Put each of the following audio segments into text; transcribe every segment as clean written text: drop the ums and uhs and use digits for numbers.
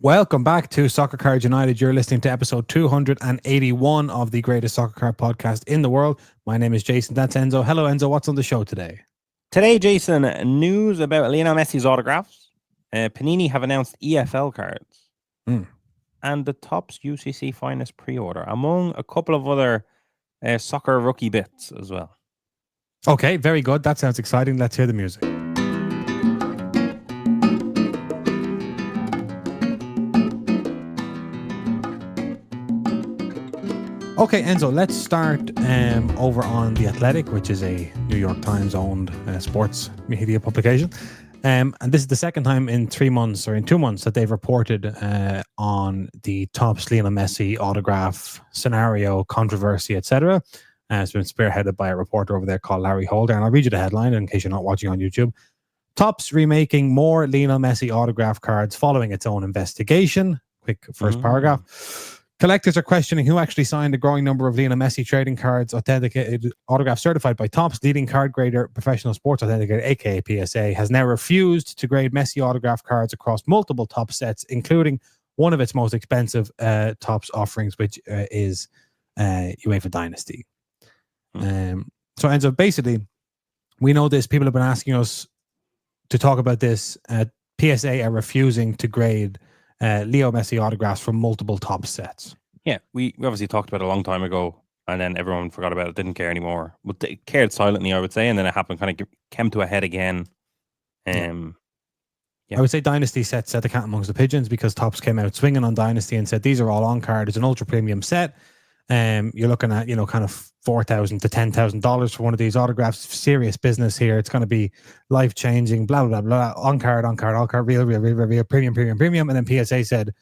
Welcome back to Soccer Card United. You're listening to episode 281 of the greatest soccer card podcast in the world. My name is Jason. That's Enzo. Hello, Enzo. What's on the show today? Today, Jason, news about Lionel Messi's autographs. Panini have announced EFL cards. And the Topps UCC Finest pre-order, among a couple of other soccer rookie bits as well. Okay, very good. That sounds exciting. Let's hear the music. Okay, Enzo, let's start over on The Athletic, which is a New York Times owned sports media publication. And this is the second time in 2 months that they've reported on the Topps Lionel Messi autograph scenario, controversy, etc. It's been spearheaded by a reporter over there called Larry Holder. And I'll read you the headline in case you're not watching on YouTube. Topps remaking more Lionel Messi autograph cards following its own investigation. Quick first paragraph. Collectors are questioning who actually signed a growing number of Lionel Messi trading cards, authenticated autographs certified by Topps. Leading card grader Professional Sports Authenticator, aka PSA, has now refused to grade Messi autograph cards across multiple Topps sets, including one of its most expensive Topps offerings, which is UEFA Dynasty. So Enzo, basically, we know this. People have been asking us to talk about this. PSA are refusing to grade Leo Messi autographs from multiple Topps sets. Yeah, we obviously talked about it a long time ago, and then everyone forgot about it, didn't care anymore. But they cared silently, I would say, and then it happened, kind of came to a head again. I would say Dynasty set the cat amongst the pigeons, because Topps came out swinging on Dynasty and said these are all on card. It's an ultra premium set. You're looking at, kind of $4,000 to $10,000 for one of these autographs. Serious business here. It's going to be life changing. Blah blah blah. On card, real, premium. And then PSA said,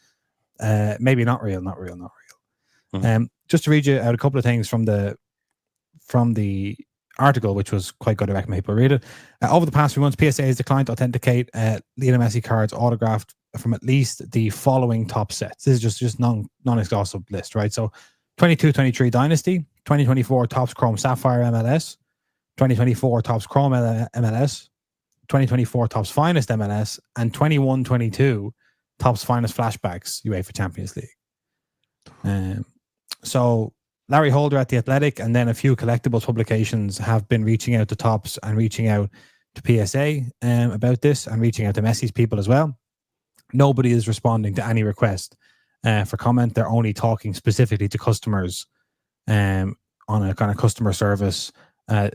maybe not real. Just to read you out a couple of things from the article, which was quite good. I recommend people read it. Over the past few months, PSA has declined to authenticate Lionel Messi cards autographed from at least the following top sets. This is just non-exhaustive list, right? So 22-23 Dynasty, 2024 Topps Chrome Sapphire MLS, 2024 Topps Chrome MLS, 2024 Topps Finest MLS, and 21-22 Topps Finest Flashbacks UEFA Champions League. So Larry Holder at The Athletic and then a few collectibles publications have been reaching out to Topps and reaching out to PSA about this, and reaching out to Messi's people as well. Nobody is responding to any request for comment. They're only talking specifically to customers on a kind of customer service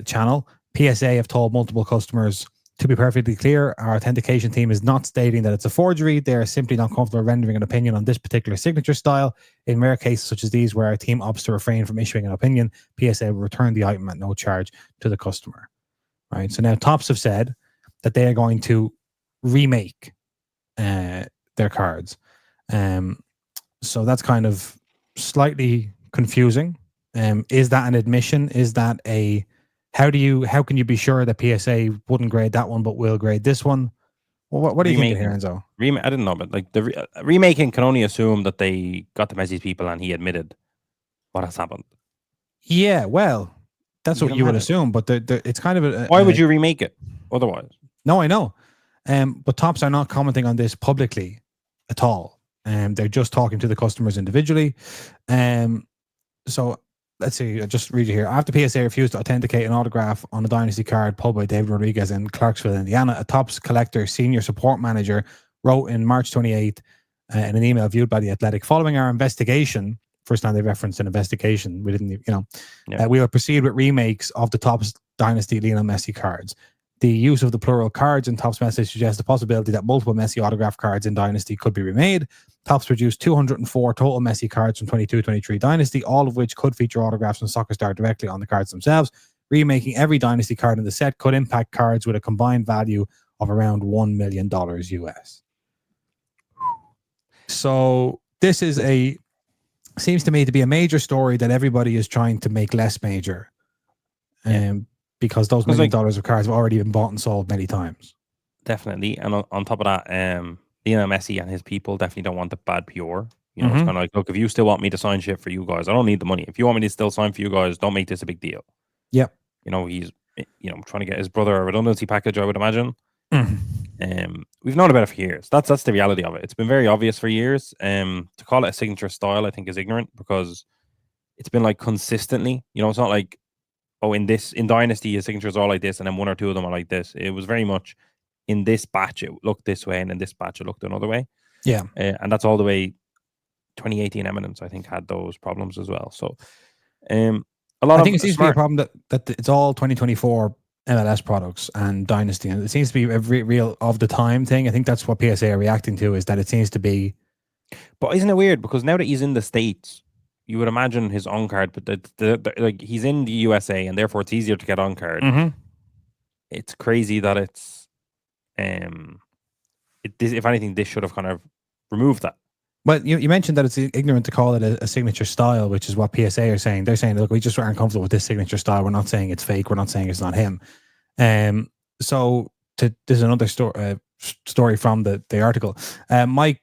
channel. PSA have told multiple customers, to be perfectly clear, our authentication team is not stating that it's a forgery. They're simply not comfortable rendering an opinion on this particular signature style. In rare cases such as these, where our team opts to refrain from issuing an opinion, PSA will return the item at no charge to the customer. Right. So now Topps have said that they are going to remake their cards. So that's kind of slightly confusing. Is that an admission? Is that how can you be sure that PSA wouldn't grade that one but will grade this one? Well, what do you think here, Enzo? I didn't know, but like the remaking can only assume that they got the Messi's people and he admitted what has happened. Yeah, well, that's what you would assume, but it's kind of why would you remake it otherwise? No, I know. But Topps are not commenting on this publicly at all. They're just talking to the customers individually. So let's see, I'll just read you here. After PSA refused to authenticate an autograph on a Dynasty card pulled by David Rodriguez in Clarksville, Indiana, a Topps collector senior support manager wrote in March 28th in an email viewed by The Athletic, following our investigation, first time they referenced an investigation, we didn't, we will proceed with remakes of the Topps Dynasty Lionel Messi cards. The use of the plural cards in Topps message suggests the possibility that multiple Messi autograph cards in Dynasty could be remade. Topps produced 204 total Messi cards from 22-23 Dynasty, all of which could feature autographs from Soccer Star directly on the cards themselves. Remaking every Dynasty card in the set could impact cards with a combined value of around $1 million US. So this seems to me to be a major story that everybody is trying to make less major. Because those $1 million of cards have already been bought and sold many times. Definitely. And on top of that, Lionel Messi and his people definitely don't want the bad PR. It's kind of like, look, if you still want me to sign shit for you guys, I don't need the money. If you want me to still sign for you guys, don't make this a big deal. Yep. He's trying to get his brother a redundancy package, I would imagine. We've known about it for years. That's the reality of it. It's been very obvious for years. To call it a signature style, I think, is ignorant because it's been like consistently. It's not like, oh, in Dynasty, his signatures are all like this, and then one or two of them are like this. It was very much in this batch it looked this way, and in this batch it looked another way. Yeah, and that's all the way. 2018 Eminence, I think, had those problems as well. So, I think it seems to be a problem that it's all 2024 MLS products and Dynasty, and it seems to be a real of the time thing. I think that's what PSA are reacting to, is that it seems to be. But isn't it weird? Because now that he's in the States, you would imagine his on card, but like he's in the USA, and therefore it's easier to get on card. Mm-hmm. It's crazy that it's, if anything, this should have kind of removed that. But you mentioned that it's ignorant to call it a signature style, which is what PSA are saying. They're saying, look, we just aren't comfortable with this signature style. We're not saying it's fake. We're not saying it's not him. There's another story from the article. A man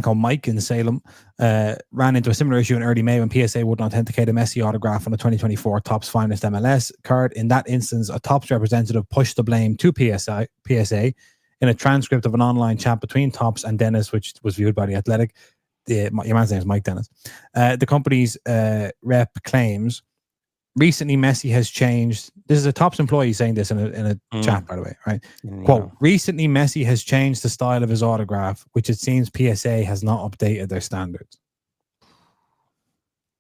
called Mike in Salem ran into a similar issue in early May when PSA wouldn't authenticate a Messi autograph on the 2024 Topps Finest MLS card. In that instance, a Topps representative pushed the blame to PSA in a transcript of an online chat between Topps and Dennis, which was viewed by The Athletic. Your man's name is Mike Dennis. The company's rep claims, recently Messi has changed. This is a Topps employee saying this in a chat, by the way, right? Yeah. Quote, recently Messi has changed the style of his autograph, which it seems PSA has not updated their standards.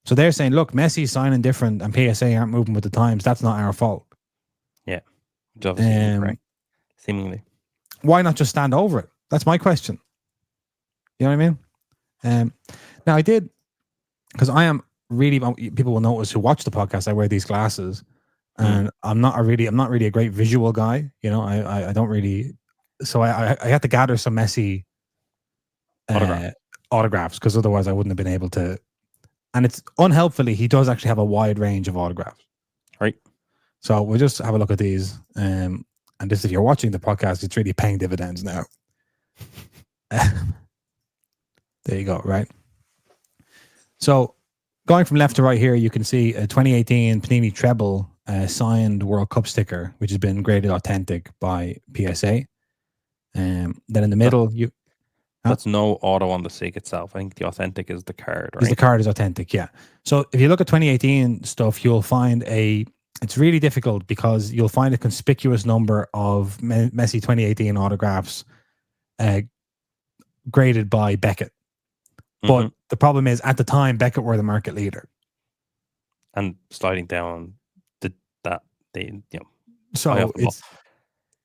So they're saying, look, Messi's signing different and PSA aren't moving with the times. That's not our fault. Yeah. Which obviously correct, seemingly. Why not just stand over it? That's my question. You know what I mean? Now I did, because I am really, people will notice who watch the podcast, I wear these glasses, and I'm not really a great visual guy. I don't really, so I had to gather some Messi autographs, because otherwise I wouldn't have been able to. And it's unhelpfully, he does actually have a wide range of autographs. Right. So we'll just have a look at these. And this, if you're watching the podcast, it's really paying dividends now. There you go, right? So going from left to right here, you can see a 2018 Panini Treble signed World Cup sticker, which has been graded authentic by PSA. Then in the middle, that's no auto on the SIG itself. I think the authentic is the card, right? The card is authentic, yeah. So if you look at 2018 stuff, you'll find it's really difficult because you'll find a conspicuous number of Messi 2018 autographs graded by Beckett. But the problem is, at the time, Beckett were the market leader. And sliding down So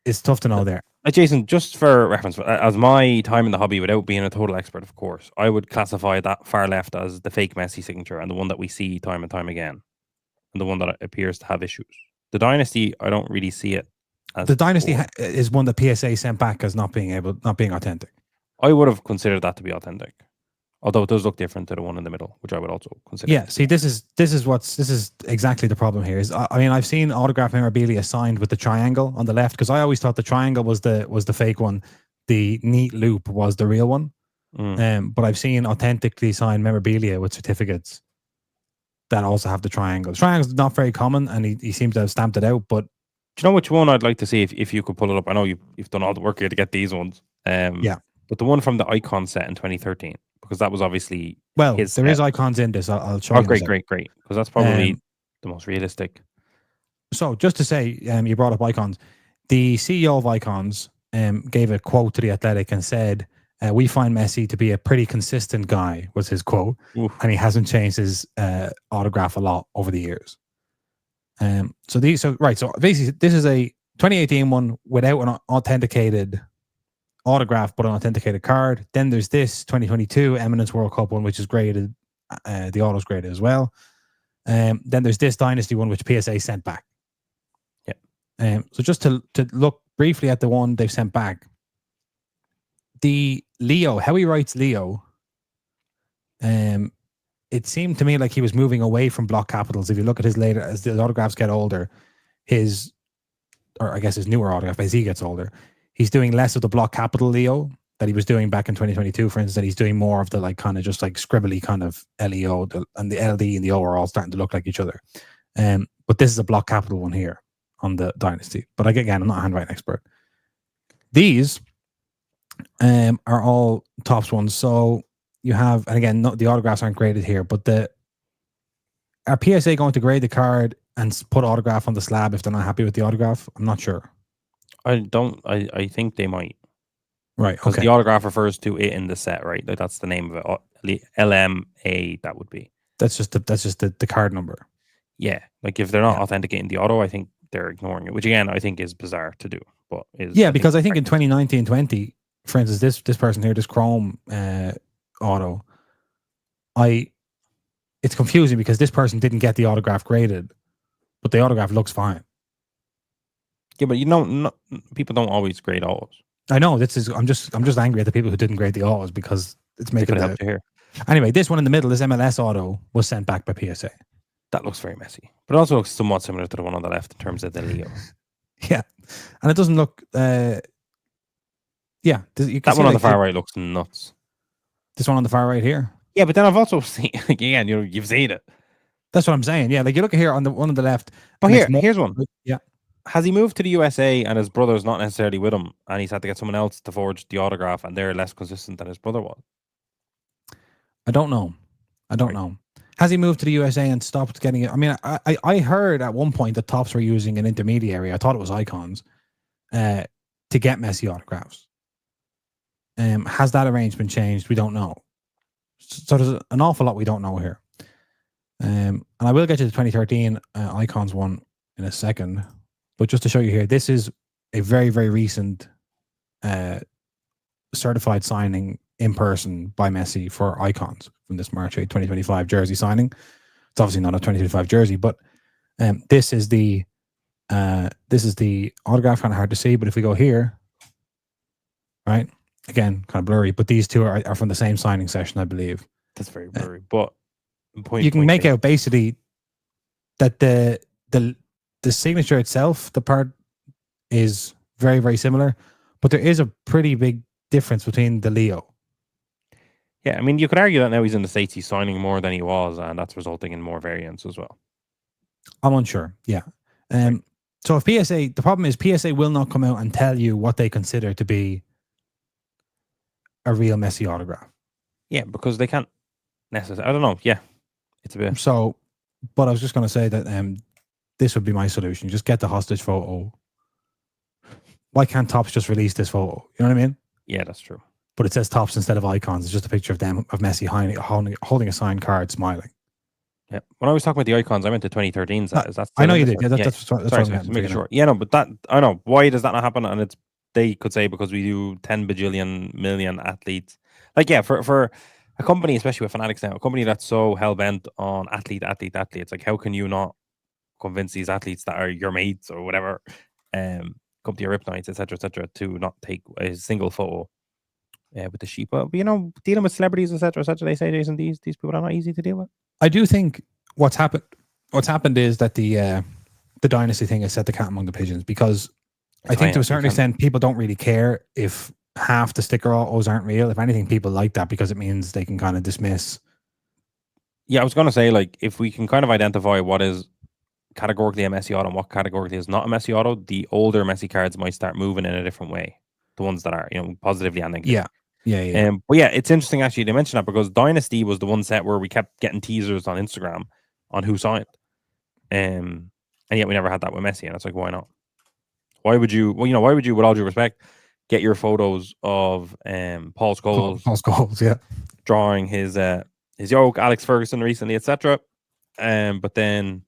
it's tough to know there. Jason, just for reference, as my time in the hobby, without being a total expert, of course, I would classify that far left as the fake Messi signature and the one that we see time and time again, and the one that appears to have issues. The Dynasty, I don't really see it as the Dynasty is one that PSA sent back as not being authentic. I would have considered that to be authentic, although it does look different to the one in the middle, which I would also consider. Yeah, see, this is exactly the problem here. Is I mean, I've seen autograph memorabilia signed with the triangle on the left, because I always thought the triangle was the fake one, the neat loop was the real one. But I've seen authentically signed memorabilia with certificates that also have the triangle. The triangle's not very common, and he seems to have stamped it out. But do you know which one I'd like to see if you could pull it up? I know you've done all the work here to get these ones. Yeah. But the one from the Icon set in 2013, because that was obviously there is icons in this. I'll show you. Great. Because that's probably the most realistic. So just to say, you brought up Icons. The CEO of Icons gave a quote to The Athletic and said, "We find Messi to be a pretty consistent guy," was his quote. Oof. And he hasn't changed his autograph a lot over the years. So basically, this is a 2018 one without an authenticated autograph, but an authenticated card. Then there's this 2022 Eminence World Cup one, which is graded, the auto's graded as well. Then there's this Dynasty one, which PSA sent back. Yeah. So just to look briefly at the one they've sent back, the Leo, how he writes Leo, it seemed to me like he was moving away from block capitals. If you look at his later, as the autographs get older, his newer autograph, as he gets older, he's doing less of the block capital Leo that he was doing back in 2022, for instance, that he's doing more of the just scribbly kind of LEO, and the LD and the O are all starting to look like each other. But this is a block capital one here on the Dynasty. But again, I'm not a handwriting expert. These are all Topps ones. So you have, and again, the autographs aren't graded here, but are PSA going to grade the card and put autograph on the slab if they're not happy with the autograph? I'm not sure. I think they might. Right. Because Okay. the autograph refers to it in the set, right? Like that's the name of it. LMA, that would be. That's just the card number. Yeah. Like if they're not authenticating the auto, I think they're ignoring it, which again I think is bizarre to do. But because I think in 2019-20, for instance, this person here, this Chrome auto, it's confusing because this person didn't get the autograph graded, but the autograph looks fine. Yeah, but people don't always grade autos. I know I'm just angry at the people who didn't grade the autos because it's making it help you here. Anyway, this one in the middle, this MLS auto, was sent back by PSA. That looks very messy, but it also looks somewhat similar to the one on the left in terms of the Leo. Yeah, and it doesn't look. You can that one on the far right looks nuts. This one on the far right here. Yeah, but then I've also seen again. You've seen it. That's what I'm saying. Yeah, like you look here on the one on the left. Oh, here's one. Yeah. Has he moved to the USA and his brother's not necessarily with him, and he's had to get someone else to forge the autograph, and they're less consistent than his brother was? I don't know. Has he moved to the USA and stopped getting it? I mean, I heard at one point that Topps were using an intermediary. I thought it was Icons to get Messi autographs. Has that arrangement changed? We don't know. So there's an awful lot we don't know here. And I will get to the 2013 Icons one in a second. But just to show you here, this is a very, very recent certified signing in person by Messi for Icons from this March 8, 2025 jersey signing. It's obviously not a 2025 jersey, but this is the autograph. Kind of hard to see, but if we go here, right, again, kind of blurry, but these two are from the same signing session, I believe. That's very blurry, but you can make out basically that the signature itself, the part is very, very similar, but there is a pretty big difference between the Leo. Yeah, I mean, you could argue that now he's in the States, he's signing more than he was, and that's resulting in more variance as well. I'm unsure. Yeah. Right. So if PSA, the problem is PSA will not come out and tell you what they consider to be a real Messi autograph. Yeah, because they can't necessarily. I don't know. Yeah, it's a bit. So, but I was just going to say that this would be my solution. Just get the hostage photo. Why can't Topps just release this photo? You know what I mean? Yeah, that's true. But it says Topps instead of Icons. It's just a picture of Messi holding a signed card, smiling. Yeah. When I was talking about the Icons, I went to 2013's. I know you did. Yeah, that's what I'm making sure. Yeah, no, but that I know. Why does that not happen? And they could say because we do 10 bajillion million athletes. Like, yeah, for a company, especially with Fanatics now, a company that's so hell bent on athlete. It's like, how can you not convince these athletes that are your mates or whatever, come to your rip nights, etc., to not take a single photo with the sheep? But dealing with celebrities, etc., they say, Jason, these people are not easy to deal with. I do think what's happened is that the dynasty thing has set the cat among the pigeons, because I think to a certain extent people don't really care if half the sticker autos aren't real. If anything, people like that because it means they can kind of dismiss. Yeah, I was going to say, like, if we can kind of identify what is categorically a Messi auto and what categorically is not a Messi auto, the older Messi cards might start moving in a different way. The ones that are, positively and negatively. Yeah. But yeah, it's interesting actually to mention that, because Dynasty was the one set where we kept getting teasers on Instagram on who signed. And yet we never had that with Messi, and it's like, why not? Why would you, why would you, with all due respect, get your photos of Paul Scholes, yeah, drawing his yoke, Alex Ferguson recently, etc. But then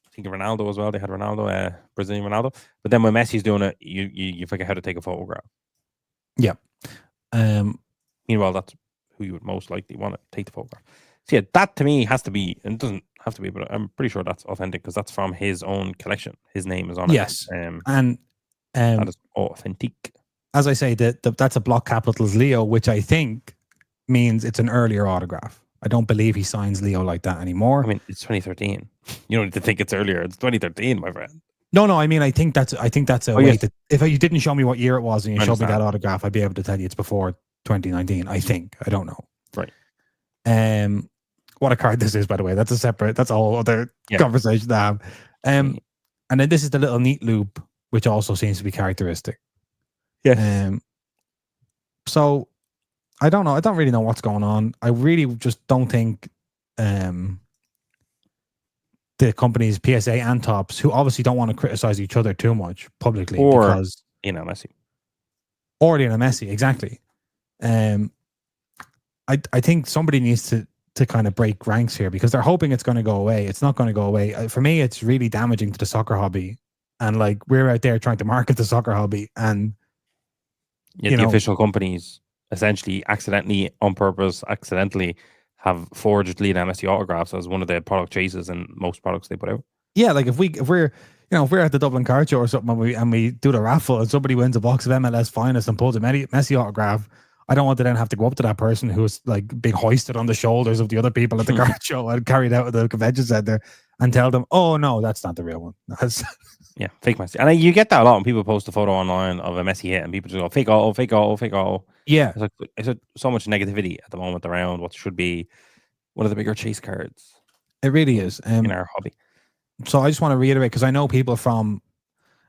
I think of Ronaldo as well. They had Ronaldo, Brazilian Ronaldo. But then when Messi's doing it, you forget how to take a photograph. Yeah. Meanwhile, that's who you would most likely want to take the photograph. So yeah, that to me has to be, and it doesn't have to be, but I'm pretty sure that's authentic because that's from his own collection. His name is on it. Yes. And that is authentic. As I say, that's a block capitals Leo, which I think means it's an earlier autograph. I don't believe he signs Leo like that anymore. I mean, it's 2013. You don't need to think it's earlier. It's 2013, my friend. No. I mean, I think that's a way that if you didn't show me what year it was and you showed me that autograph, I'd be able to tell you it's before 2019. I think. I don't know. Right. What a card this is, by the way. That's a whole other conversation to have. And then this is the little neat loop, which also seems to be characteristic. Yes. So I don't know. I don't really know what's going on. I really just don't think the companies PSA and Tops, who obviously don't want to criticize each other too much publicly, Or, because Messi. Or Messi, exactly. I think somebody needs to kind of break ranks here, because they're hoping it's going to go away. It's not going to go away. For me, it's really damaging to the soccer hobby, and like, we're out there trying to market the soccer hobby, and the official companies essentially accidentally, on purpose, accidentally have forged Lionel Messi autographs as one of the product chases in most products they put out. Yeah, like if we're at the Dublin Card Show or something, and we do the raffle, and somebody wins a box of MLS Finest and pulls a Messi autograph, I don't want to then have to go up to that person who's like being hoisted on the shoulders of the other people at the card show and carried out of the convention center, and tell them, oh no, that's not the real one. That's yeah, fake Messi. And you get that a lot when people post a photo online of a Messi hit and people just go, fake auto, fake auto, fake auto. Yeah. It's so much negativity at the moment around what should be one of the bigger chase cards. It really is. In our hobby. So I just want to reiterate, because I know people from,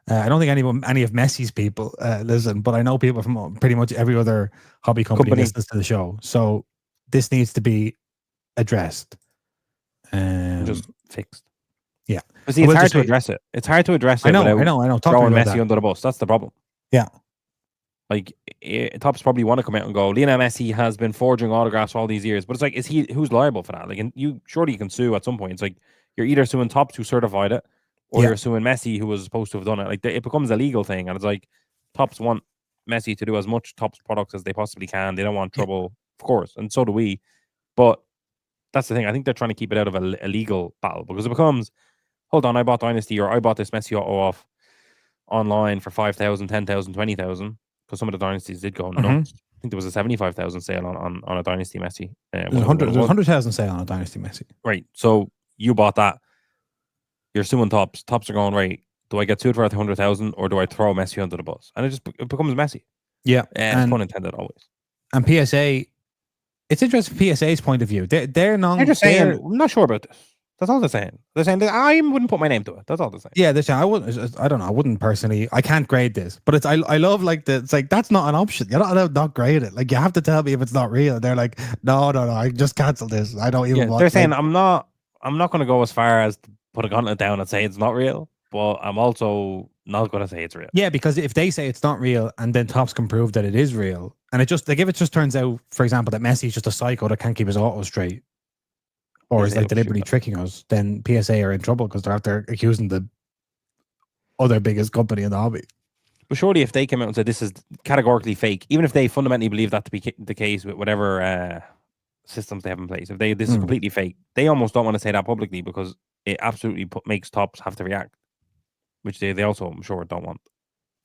I don't think any of Messi's people listen, but I know people from pretty much every other hobby company listens to the show. So this needs to be addressed. Just fixed. Yeah. But see, it's hard to address it. It's hard to address it without throwing Messi under the bus. That's the problem. Yeah. Like, Tops probably want to come out and go, Lionel Messi has been forging autographs all these years. But it's like, who's liable for that? Like, and surely you can sue at some point. It's like, you're either suing Tops, who certified it, or you're suing Messi, who was supposed to have done it. Like, it becomes a legal thing. And it's like, Tops want Messi to do as much Tops products as they possibly can. They don't want trouble, of course. And so do we. But that's the thing. I think they're trying to keep it out of a legal battle, because it becomes, hold on, I bought Dynasty, or I bought this Messi auto off online for 5,000, 10,000, 20,000, because some of the dynasties did go nuts. I think there was a 75,000 sale on a Dynasty Messi. There's 100,000 sale on a Dynasty Messi. Right. So you bought that. You're suing Tops. Tops are going, right, do I get sued for 100,000, or do I throw Messi under the bus? And it becomes messy. Yeah. And pun intended, always. And PSA, it's interesting from PSA's point of view. They're just saying, I'm not sure about this. That's all they're saying. They're saying that I wouldn't put my name to it. That's all they're saying. Yeah, they're saying, I don't know. I wouldn't personally. I can't grade this, but I love like it's like, that's not an option. You're not allowed to not grade it. Like, you have to tell me if it's not real. They're like, no. I just cancel this. I don't even want. They're saying, I'm not going to go as far as to put a gauntlet down and say it's not real, but I'm also not going to say it's real. Yeah, because if they say it's not real, and then Tops can prove that it is real, and if it just turns out, for example, that Messi's just a psycho that can't keep his auto straight, or is like deliberately tricking us, then PSA are in trouble, because they're out there accusing the other biggest company in the hobby. But surely if they came out and said this is categorically fake, even if they fundamentally believe that to be the case with whatever systems they have in place, if this is completely fake, they almost don't want to say that publicly, because it absolutely makes Tops have to react, which they also, I'm sure, don't want.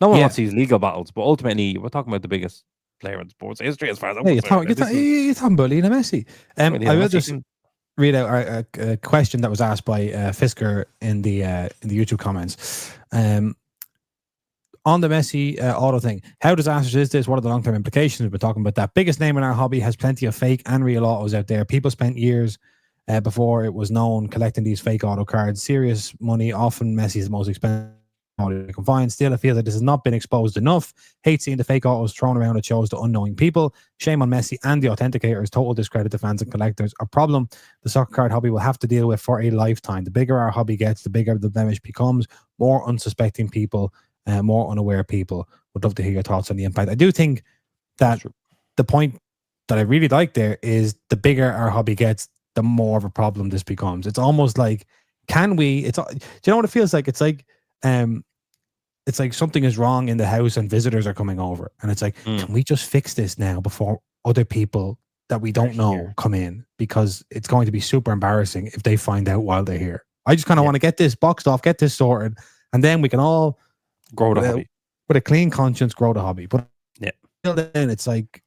No one wants these legal battles, but ultimately we're talking about the biggest player in sports history as far as I'm concerned. You're talking about Lionel Messi. I will just read out a question that was asked by Fisker in the YouTube comments. On the Messi auto thing, how disastrous is this? What are the long-term implications? We're talking about that. Biggest name in our hobby has plenty of fake and real autos out there. People spent years before it was known collecting these fake auto cards. Serious money. Often Messi is the most expensive auto you can find. Still, I feel that this has not been exposed enough. Hate seeing the fake autos thrown around. It shows to unknowing people. Shame on Messi and the authenticators. Total discredit to fans and collectors. A problem the soccer card hobby will have to deal with for a lifetime. The bigger our hobby gets, the bigger the blemish becomes. More unsuspecting people, more unaware people. Would love to hear your thoughts on the impact. I do think that the point that I really like there is, the bigger our hobby gets, the more of a problem this becomes. It's almost like, do you know what it feels like? It's like something is wrong in the house and visitors are coming over, and it's like, can we just fix this now before other people that we don't know come in? Because it's going to be super embarrassing if they find out while they're here. I just kind of want to get this boxed off, get this sorted, and then we can all grow the hobby with a clean conscience, grow the hobby. But until then, it's like,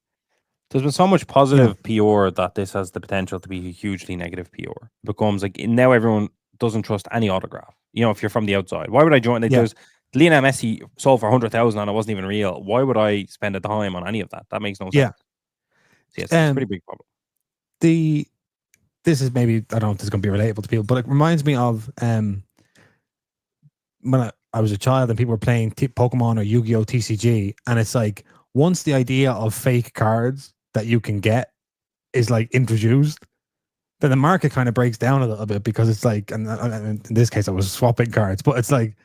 there's been so much positive PR that this has the potential to be a hugely negative PR. It becomes like, now everyone doesn't trust any autograph. If you're from the outside, why would I join? There's Lionel Messi sold for 100,000 and it wasn't even real. Why would I spend a dime on any of that? That makes no sense. Yeah. So yes, it's a pretty big problem. This is maybe, I don't know if this is going to be relatable to people, but it reminds me of when I was a child and people were playing Pokemon or Yu-Gi-Oh TCG, and it's like once the idea of fake cards that you can get is like introduced, then the market kind of breaks down a little bit, because it's like, and in this case I was swapping cards, but it's like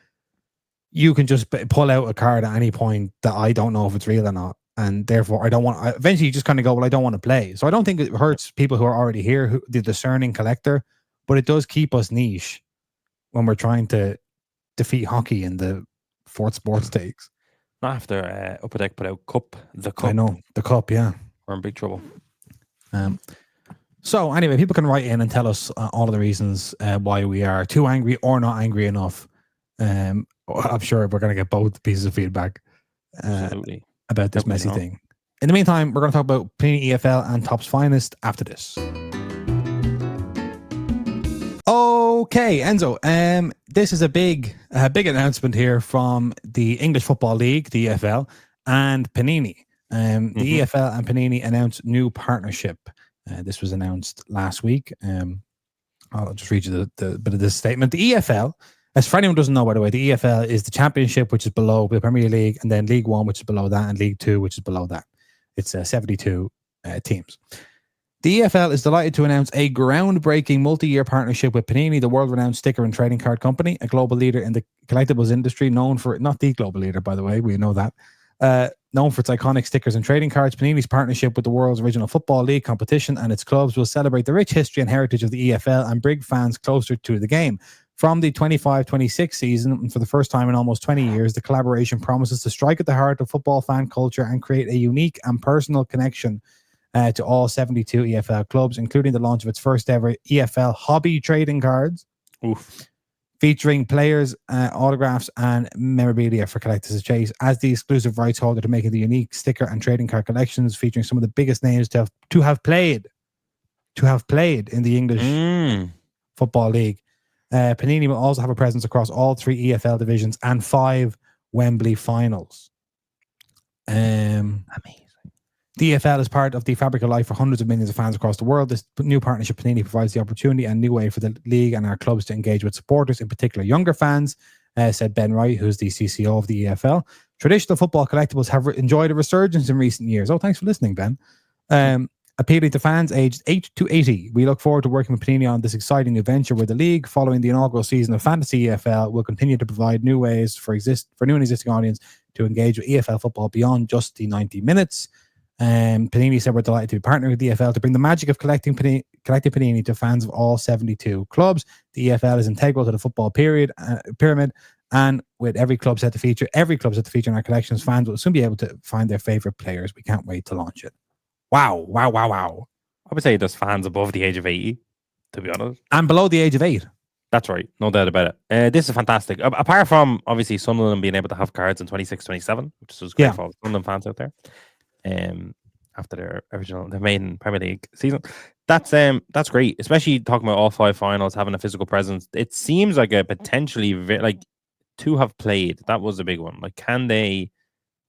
you can just pull out a card at any point that I don't know if it's real or not, and therefore I don't want. Eventually, you just kind of go, well, I don't want to play. So I don't think it hurts people who are already here, the discerning collector, but it does keep us niche when we're trying to defeat hockey in the fourth sports stakes. Not after Upper Deck put out the Cup. I know, the Cup, yeah. We're in big trouble. So anyway, people can write in and tell us all of the reasons why we are too angry or not angry enough. I'm sure we're going to get both pieces of feedback about this Messi thing. In the meantime, we're going to talk about Panini EFL and Topps Finest after this. Okay, Enzo. This is a big announcement here from the English Football League, the EFL, and Panini. The EFL and Panini announced new partnership. This was announced last week. I'll just read you the bit of this statement. The EFL, as for anyone who doesn't know, by the way, the EFL is the Championship, which is below the Premier League, and then League One, which is below that, and League Two, which is below that. It's 72 teams. The EFL is delighted to announce a groundbreaking multi-year partnership with Panini, the world-renowned sticker and trading card company, a global leader in the collectibles industry, known for, not the global leader, by the way, we know that, known for its iconic stickers and trading cards. Panini's partnership with the world's original Football League competition and its clubs will celebrate the rich history and heritage of the EFL and bring fans closer to the game. From the 25-26 season, and for the first time in almost 20 years, the collaboration promises to strike at the heart of football fan culture and create a unique and personal connection to all 72 EFL clubs, including the launch of its first ever EFL hobby trading cards. Featuring players, autographs, and memorabilia for collectors to chase, as the exclusive rights holder to making the unique sticker and trading card collections, featuring some of the biggest names to have played in the English Football League. Panini will also have a presence across all 3 EFL divisions and 5 Wembley finals. Amazing. The EFL is part of the fabric of life for hundreds of millions of fans across the world. This new partnership, Panini, provides the opportunity and new way for the league and our clubs to engage with supporters, in particular younger fans, said Ben Wright, who's the CCO of the EFL. Traditional football collectibles have enjoyed a resurgence in recent years. Oh, thanks for listening, Ben. Appealing to fans aged 8 to 80. We look forward to working with Panini on this exciting new venture where the league, following the inaugural season of Fantasy EFL, will continue to provide new ways for new and existing audience to engage with EFL football beyond just the 90 minutes. Panini said, we're delighted to be partnering with the EFL to bring the magic of collecting Panini to fans of all 72 clubs. The EFL is integral to the football pyramid, and with every club set to feature in our collections, fans will soon be able to find their favorite players. We can't wait to launch it. Wow. I would say there's fans above the age of 80, to be honest. And below the age of 8. That's right. No doubt about it. This is fantastic. Apart from, obviously, Sunderland being able to have cards in 26-27, which is great for all the Sunderland fans out there. After their maiden Premier League season, that's great, especially talking about all 5 finals, having a physical presence. It seems like a potentially to have played, that was a big one. Like, can they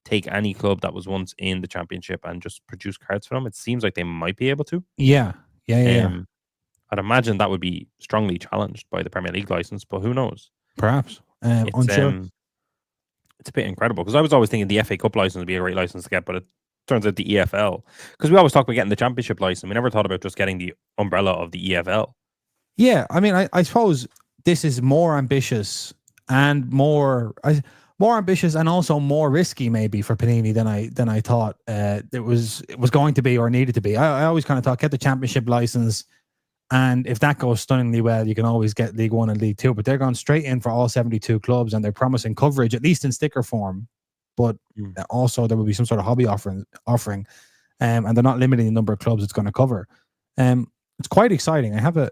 take any club that was once in the Championship and just produce cards for them? It seems like they might be able to. Yeah. I'd imagine that would be strongly challenged by the Premier League license, but who knows? Perhaps. Unsure. It's a bit incredible, because I was always thinking the FA Cup license would be a great license to get, but it turns out the EFL, because we always talk about getting the Championship license. We never thought about just getting the umbrella of the EFL. Yeah, I mean, I suppose this is more ambitious and more ambitious and also more risky maybe for Panini than I thought it was going to be or needed to be. I always kind of thought, get the Championship license, and if that goes stunningly well, you can always get League One and League Two. But they're going straight in for all 72 clubs, and they're promising coverage, at least in sticker form. But also there will be some sort of hobby offering, and they're not limiting the number of clubs it's going to cover. It's quite exciting. I have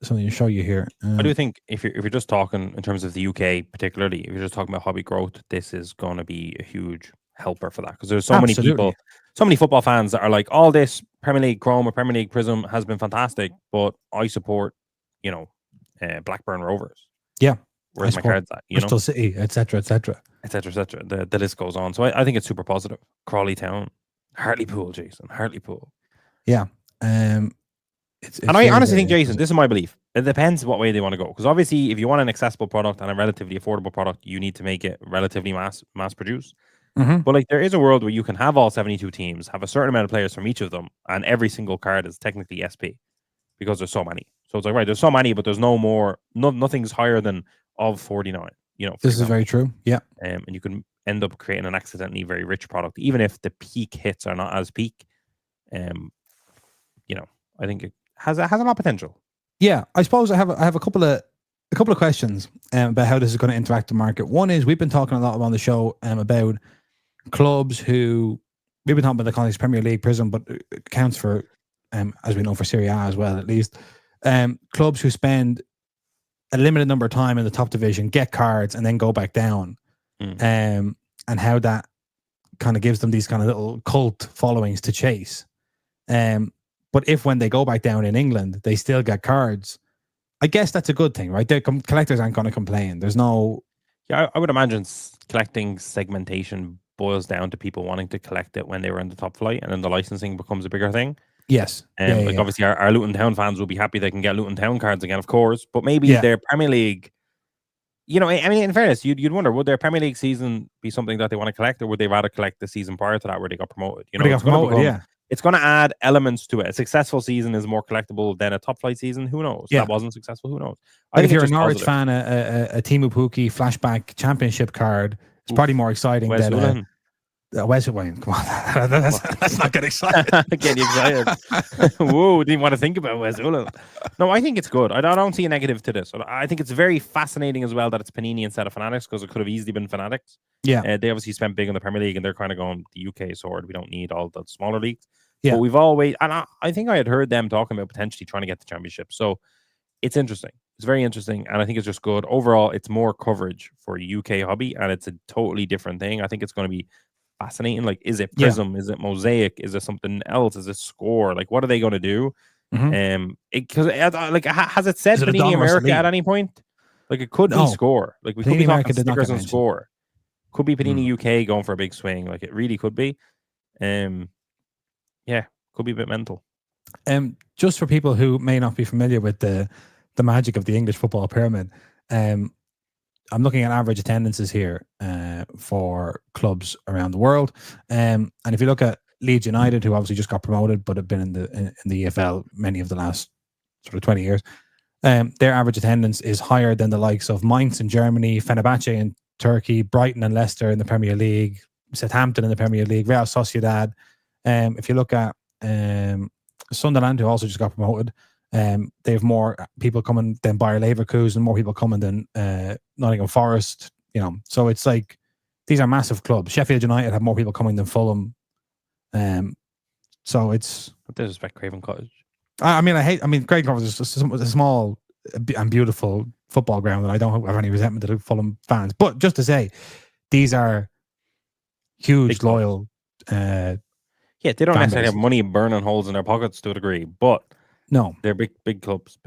something to show you here. I do think if you're just talking in terms of the UK, particularly, if you're just talking about hobby growth, this is going to be a huge helper for that, because there's so many people, so many football fans that are like, all this Premier League Chrome or Premier League Prism has been fantastic, but I support, Blackburn Rovers. Yeah. Where's my cards at? Bristol City, etc. The list goes on. So I think it's super positive. Crawley Town, Hartlepool, Jason. Hartlepool. Yeah. And I honestly think, Jason, this is my belief. It depends what way they want to go. Because obviously, if you want an accessible product and a relatively affordable product, you need to make it relatively mass produced. But like, there is a world where you can have all 72 teams, have a certain amount of players from each of them, and every single card is technically SP because there's so many. So it's like, right, there's so many, but there's no more. Nothing's higher than of 49. You know, this is very true. Yeah, and you can end up creating an accidentally very rich product, even if the peak hits are not as peak. You know, I think it has a lot of potential. Yeah, I suppose I have a couple of questions about how this is going to interact the market. One is, we've been talking a lot on the show about clubs who, we've been talking about the College Premier League Prism, but it counts for as we know, for Serie A as well, at least, clubs who spend a limited number of time in the top division, get cards, and then go back down, and how that kind of gives them these kind of little cult followings to chase. But if when they go back down in England, they still get cards, I guess that's a good thing, right? Collectors aren't going to complain. There's no... Yeah, I would imagine collecting segmentation boils down to people wanting to collect it when they were in the top flight, and then the licensing becomes a bigger thing. Yes. Obviously our Luton Town fans will be happy they can get Luton Town cards again, of course, but maybe their Premier League, you know, I mean, in fairness, you'd wonder, would their Premier League season be something that they want to collect, or would they rather collect the season prior to that where they got promoted? You know, it's going to add elements to it. A successful season is more collectible than a top flight season. Who knows? That wasn't successful. Who knows? Like, if you're a Norwich fan, a Timu Pukki flashback championship card is probably more exciting than Wes Wayne. Come on, let's not get excited. Get excited. Whoa, didn't want to think about Wes Ulan. No, I think it's good. I don't see a negative to this. I think it's very fascinating as well that it's Panini instead of Fanatics, because it could have easily been Fanatics. Yeah, they obviously spent big on the Premier League, and they're kind of going the UK sword. We don't need all the smaller leagues. Yeah, but we've always, and I think I had heard them talking about potentially trying to get the championship. So it's interesting. It's very interesting, and I think it's just good. Overall, it's more coverage for UK hobby, and it's a totally different thing. I think it's going to be fascinating. Like, is it Prism? Is it Mosaic? Is it something else? Is it Score? Like, what are they going to do? Because like, has it said Panini America at any point? Like, it could be Score. Like, we could be talking stickers and Score. Could be Panini UK going for a big swing. Like, it really could be. Yeah, could be a bit mental. Just for people who may not be familiar with the magic of the English football pyramid, I'm looking at average attendances here for clubs around the world, and if you look at Leeds United, who obviously just got promoted but have been in the EFL many of the last sort of 20 years, their average attendance is higher than the likes of Mainz in Germany, Fenerbahce in Turkey, Brighton and Leicester in the Premier League, Southampton in the Premier League, Real Sociedad. If you look at Sunderland, who also just got promoted, they have more people coming than Bayer Leverkusen, more people coming than Nottingham Forest. You know, so it's like, these are massive clubs. Sheffield United have more people coming than Fulham. So it's... I disrespect Craven Cottage. I mean, Craven Cottage is just a small and beautiful football ground, and I don't have any resentment to the Fulham fans. But just to say, these are huge, loyal. Yeah, they don't necessarily have money burning holes in their pockets to a degree, but no, they're big clubs.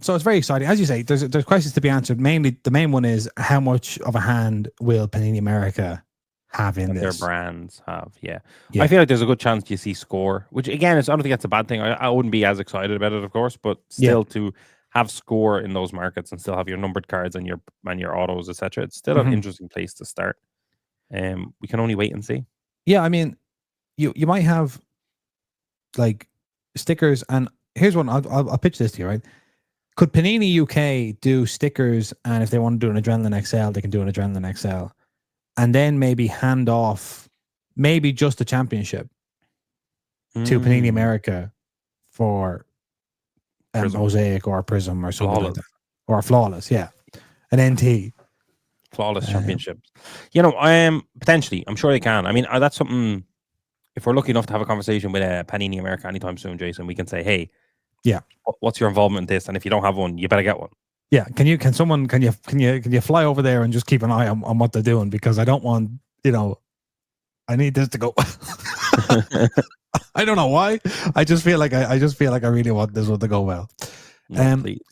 So it's very exciting. As you say, there's questions to be answered. Mainly, the main one is, how much of a hand will Panini America have in this? Their brands have, yeah. I feel like there's a good chance you see Score, which again, I don't think that's a bad thing. I wouldn't be as excited about it, of course, but still to have Score in those markets and still have your numbered cards and your autos, etc. It's still an interesting place to start. We can only wait and see. Yeah, I mean, you might have like stickers, and here's one. I'll pitch this to you, right? Could Panini UK do stickers, and if they want to do an Adrenaline XL, they can do an Adrenaline XL, and then maybe hand off maybe just the championship to Panini America for Mosaic or Prism or something like that, or Flawless, an NT. Flawless championships. You know, potentially, I'm sure they can. I mean, that's something, if we're lucky enough to have a conversation with Panini America anytime soon, Jason, we can say, hey, what's your involvement in this? And if you don't have one, you better get one. Yeah. Can you fly over there and just keep an eye on what they're doing? Because I don't want, I need this to go. I don't know why. I just feel like I really want this one to go well. Please.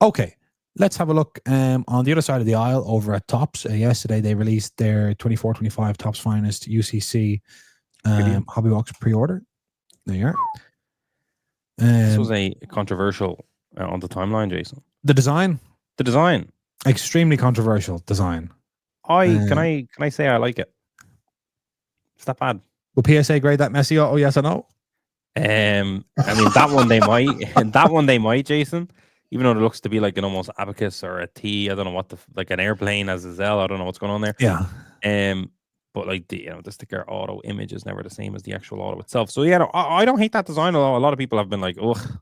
Okay. Let's have a look on the other side of the aisle over at Topps. Yesterday, they released their 24-25 Topps Finest UCC Hobby Box pre-order. There you are. This was a controversial on the timeline, Jason. The design, extremely controversial design. Can I say I like it? It's not bad. Will PSA grade that Messi? Oh, yes or no? I mean that one they might. That one they might, Jason. Even though it looks to be like an almost abacus or a T. I don't know what like an airplane as a L. I don't know what's going on there. Yeah. But like the sticker auto image is never the same as the actual auto itself. So yeah, no, I don't hate that design. Although a lot of people have been like, ugh.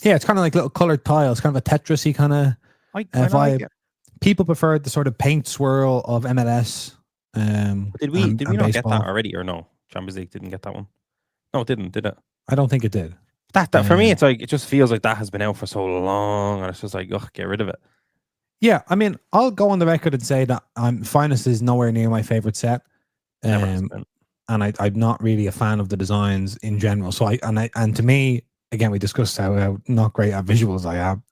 Yeah, it's kind of like little colored tiles, kind of a Tetris-y kind of vibe. Like it. People preferred the sort of paint swirl of MLS. Did we not get that already or no? Champions League didn't get that one. No, it didn't. Did it? I don't think it did. That for me, it's like it just feels like that has been out for so long, and it's just like, ugh, get rid of it. Yeah, I mean, I'll go on the record and say that Finest is nowhere near my favorite set. And I'm not really a fan of the designs in general. So and to me, again, we discussed how not great at visuals I am,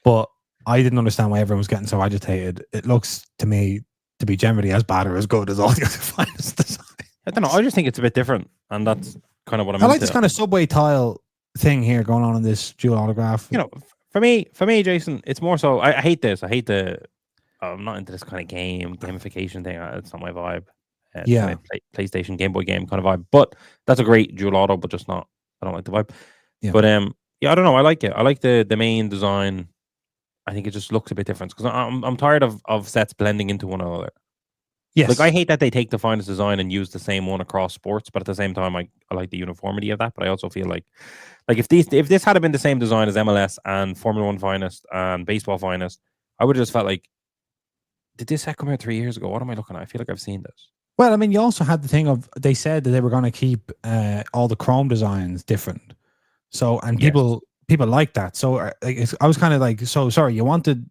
but I didn't understand why everyone was getting so agitated. It looks to me to be generally as bad or as good as all the other Finest designs. I don't know. I just think it's a bit different, and that's kind of what I'm. I like this kind of subway tile thing here going on in this dual autograph. You know, for me, Jason, it's more so. I hate this. I hate I'm not into this kind of gamification thing. It's not my vibe. Yeah, kind of PlayStation, Game Boy game kind of vibe. But that's a great dual auto, but just not. I don't like the vibe. Yeah. But yeah, I don't know. I like it. I like the main design. I think it just looks a bit different because I'm tired of sets blending into one another. Yes. Like I hate that they take the Finest design and use the same one across sports, but at the same time, I like the uniformity of that. But I also feel like if this had been the same design as MLS and Formula One Finest and Baseball Finest, I would have just felt like, did this set come out 3 years ago? What am I looking at? I feel like I've seen this. Well, I mean, you also had the thing of they said that they were going to keep all the Chrome designs different. So, and people like that. So I was kind of like, so sorry, you wanted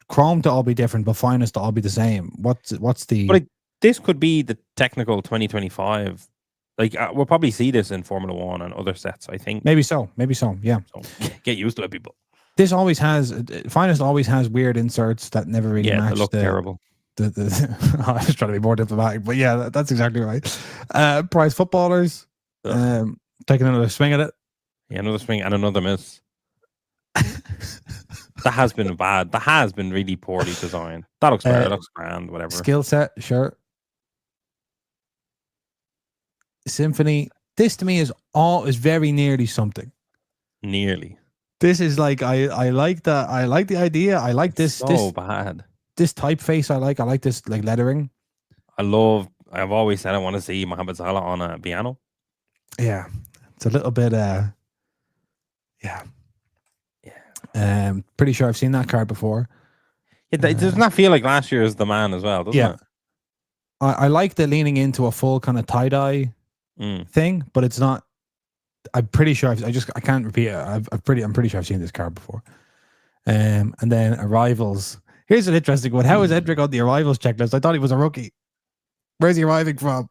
Chrome to all be different, but Finest to all be the same. What's the? But this could be the technical 2025. Like we'll probably see this in Formula One and other sets. I think maybe so. Yeah. So get used to it, people. This always has Finest always has weird inserts that never really match. They look terrible. I was trying to be more diplomatic, but yeah, that's exactly right. Prize footballers, taking another swing at it. Yeah, another swing and another miss. That has been bad. That has been really poorly designed. That looks better. That looks grand. Whatever. Skill set, sure. Symphony. This to me is very nearly something. Nearly. This is like I like that. I like the idea. I like this. So bad. This typeface. I like this like lettering. I've always said I want to see Mohamed Salah on a piano. Yeah, it's a little bit. Pretty sure I've seen that card before. It does not feel like last year's The Man as well, doesn't it? I like the leaning into a full kind of tie-dye thing, but it's not. I'm pretty sure I can't repeat it. I'm pretty sure I've seen this card before. And then arrivals. Here's an interesting one. How is Edric on the arrivals checklist? I thought he was a rookie. Where's he arriving from?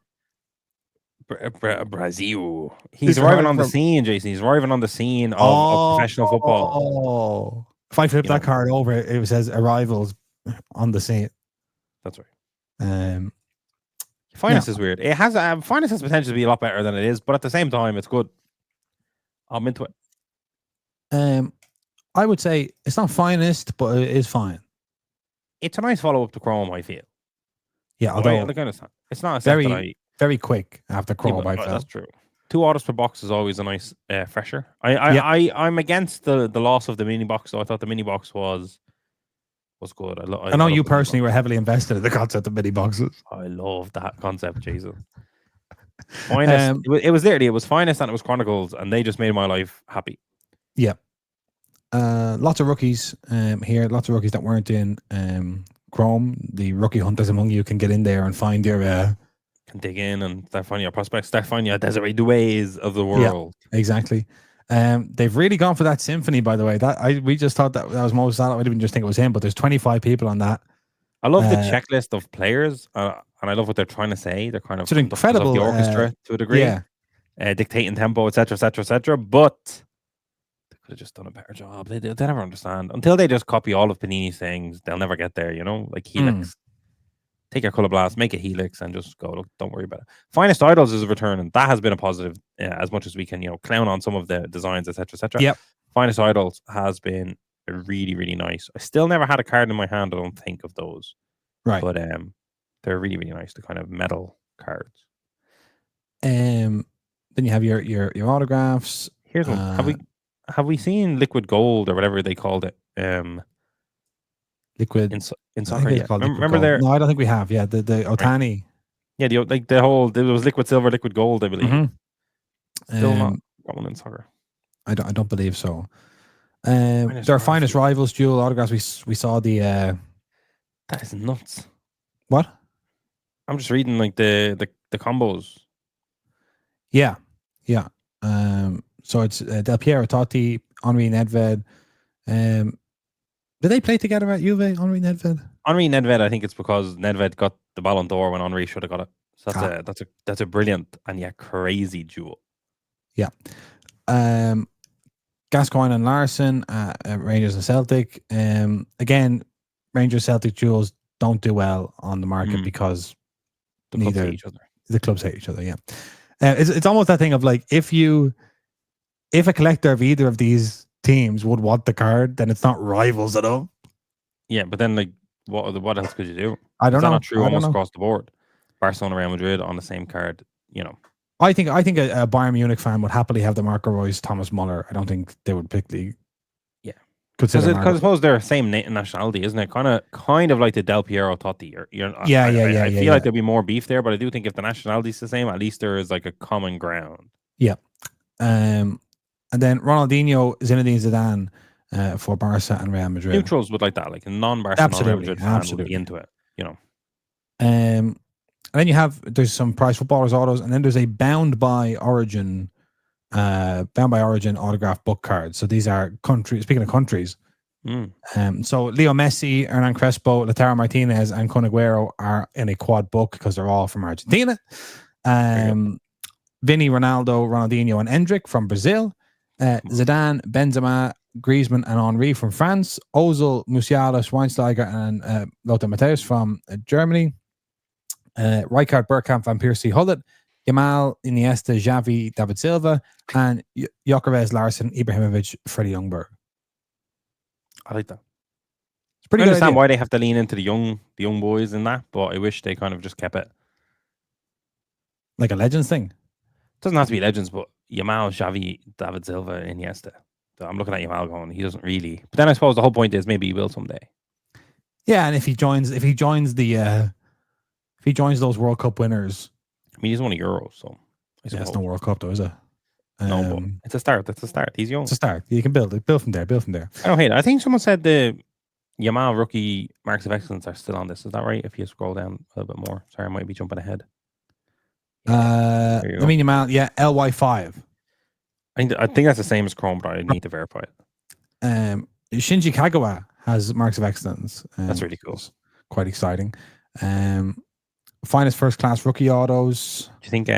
Brazil. He's arriving on the scene, Jason. He's arriving on the scene of professional football. If I flip that card over, it says arrivals on the scene. That's right. Finest is weird. It has Finest has potential to be a lot better than it is, but at the same time, it's good. I'm into it. I would say it's not finest, but it is fine. It's a nice follow up to Chrome, I feel. Yeah, although it's not a very quick after Chrome. I felt that's true. 2 autos per box is always a nice fresher. I'm against the loss of the mini box. So I thought the mini box was good. I know you personally were heavily invested in the concept of mini boxes. I love that concept, Jesus. Finest. It was literally, it was Finest and it was Chronicles, and they just made my life happy. Yeah. Lots of rookies here. Lots of rookies that weren't in Chrome. The rookie hunters among you can get in there and find your can dig in and start finding your prospects, start finding your Desiree Doués of the world. Yeah, exactly. They've really gone for that symphony, by the way. We just thought that was Mo Salah. I didn't just think it was him, but there's 25 people on that. I love the checklist of players, and I love what they're trying to say. They're kind of incredible the orchestra to a degree, dictating tempo, etc., etc., etc. But they could have just done a better job. They never understand until they just copy all of Panini's things. They'll never get there, like Helix. take your color blast, make a helix, and just go. Look, don't worry about it. Finest Idols is a return, and that has been a positive. As much as we can, clown on some of the designs, etc., etc. Yep. Finest Idols has been really, really nice. I still never had a card in my hand. I don't think of those, Right. but they're really, really nice. The kind of metal cards. Then you have your autographs. Here's one. Have we seen Liquid Gold or whatever they called it? Liquid in soccer. Yeah. Remember there? No, I don't think we have. Yeah, the Otani. Right. Yeah, the whole it was Liquid Silver, Liquid Gold, I believe. Mm-hmm. Still not got one in soccer. I don't believe so. Their finest rivals dual autographs. We saw the. That is nuts. What? I'm just reading like the combos. Yeah. So it's Del Piero, Totti, Henri, Nedved. Did they play together at Juve, Henri, Nedved? Henri, Nedved, I think it's because Nedved got the Ballon d'Or when Henri should have got it. So that's a brilliant and crazy duel. Yeah. Gascoigne and Larson, Rangers and Celtic. Again, Rangers Celtic duels don't do well on the market because the clubs hate each other. The clubs hate each other. Yeah. It's almost that thing of like if a collector of either of these teams would want the card, then it's not rivals enough. Yeah, but then like what else could you do? I don't know. Not true almost across the board. Barcelona, Real Madrid on the same card. I think a Bayern Munich fan would happily have the Marco Reus, Thomas Muller. I don't think they would particularly. Yeah, consider because I suppose they're same nationality, isn't it? Kind of like the Del Piero Totti. I feel like there'd be more beef there, but I do think if the nationality's the same, at least there is like a common ground. Yeah. And then Ronaldinho, Zinedine Zidane for Barca and Real Madrid. Neutrals would like that, like a non-Barca, Real Madrid fan would be into it. And then there's some prize footballers autos, and then there's a bound by Origin autograph book cards. So these are countries. Speaking of countries, so Leo Messi, Hernan Crespo, Lautaro Martinez, and Kun Aguero are in a quad book because they're all from Argentina. Vinny, Ronaldo, Ronaldinho, and Endrick from Brazil. Zidane, Benzema, Griezmann, and Henri from France. Ozil, Musiala, Schweinsteiger, and Lothar Matthäus from Germany. Rijkaard, Bergkamp, Van Persie, Hullet, Yamal, Iniesta, Xavi, David Silva, and Gyökeres, Larson, Ibrahimovic, Freddie Ljungberg. I like that. It's pretty I good understand idea. why they have to lean into the young boys in that, but I wish they kind of just kept it like a Legends thing. It doesn't have to be Legends, but Yamal, Xavi, David Silva, Iniesta. So I'm looking at Yamal going, he doesn't really. But then I suppose the whole point is maybe he will someday. Yeah, and if he joins those World Cup winners. I mean, he's won a Euro, so yeah, it's no World Cup though, is it? No, but it's a start. It's a start. He's young. It's a start. You can build from there. I don't hate it. I think someone said the Yamal rookie marks of excellence are still on this. Is that right? If you scroll down a little bit more. Sorry, I might be jumping ahead. I mean, Yamal, yeah, LY5. I think that's the same as Chrome, but I need to verify it. Shinji Kagawa has marks of excellence. That's really cool. Quite exciting. Finest first class rookie autos. Do you think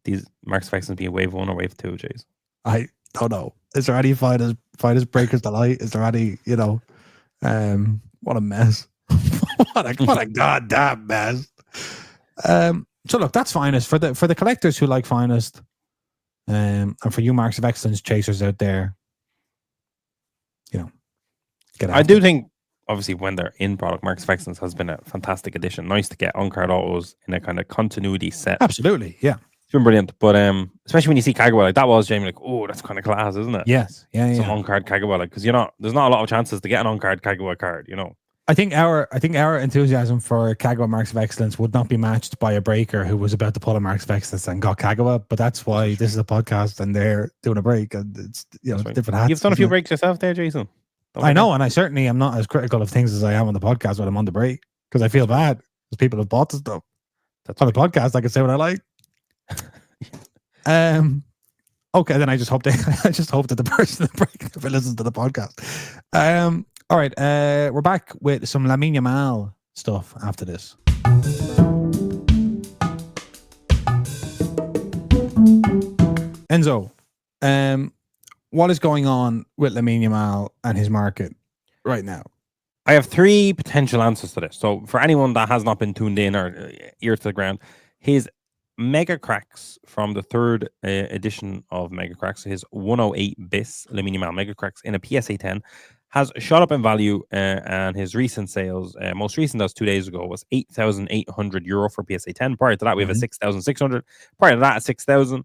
these marks of excellence be a wave 1 or wave 2, Jays? I don't know. Is there any finest breakers delight? Is there any, what a mess. what a goddamn mess. So look, that's finest for the collectors who like finest, and for you marks of excellence chasers out there, get I do think obviously when they're in product, marks of excellence has been a fantastic addition. Nice to get on-card autos in a kind of continuity set. Absolutely, yeah. It's been brilliant, but especially when you see Kagawa like that was, Jamie, like, oh, that's kind of class, isn't it? Yes, yeah. Some on-card Kagawa, like, because there's not a lot of chances to get an on-card Kagawa card, I think our enthusiasm for Kagawa marks of excellence would not be matched by a breaker who was about to pull a marks of excellence and got Kagawa, but that's why this is a podcast and they're doing a break, and it's different hats. You've done a few breaks yourself there, Jason. I know, and I certainly am not as critical of things as I am on the podcast when I'm on the break, because I feel bad because people have bought the stuff. That's on the podcast. I can say what I like. Okay, then I just hope that the person in the break never listens to the podcast. All right, we're back with some Lamine Yamal stuff after this. Enzo, what is going on with Lamine Yamal and his market right now? I have three potential answers to this. So for anyone that has not been tuned in or ear to the ground, his Megacracks from the third edition of Megacracks, his 108 bis Lamine Yamal Megacracks in a PSA 10 has shot up in value, and his recent sales, most recent as 2 days ago, was €8,800 for PSA 10. Prior to that, we have a 6,600. Prior to that, 6,000,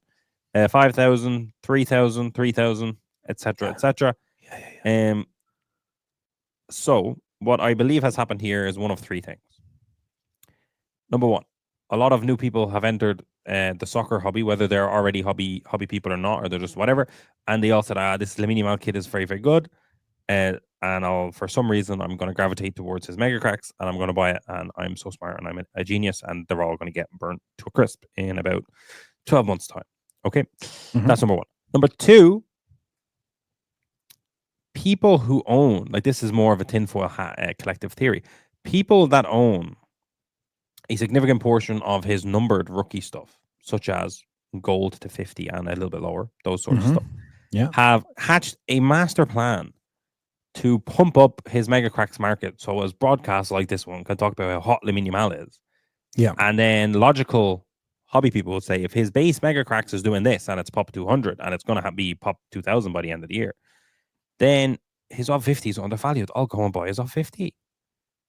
5,000, 3,000, 3,000, etc., etc. So what I believe has happened here is one of three things. Number one, a lot of new people have entered the soccer hobby, whether they're already hobby people or not, or they're just whatever, and they all said, this Lamine Yamal kid is very, very good. And for some reason, I'm going to gravitate towards his Megacracks, and I'm going to buy it, and I'm so smart, and I'm a genius, and they're all going to get burnt to a crisp in about 12 months' time. Okay? That's number one. Number two, people who own, like this is more of a tinfoil hat collective theory, people that own a significant portion of his numbered rookie stuff, such as gold to 50 and a little bit lower, those sort of stuff, have hatched a master plan to pump up his Megacracks market. So as broadcasts like this one can talk about how hot Lamine Yamal is. Yeah. And then logical hobby people would say, if his base Megacracks is doing this and it's pop 200 and it's going to be pop 2000 by the end of the year, then his off 50 is undervalued. I'll go and buy his off 50.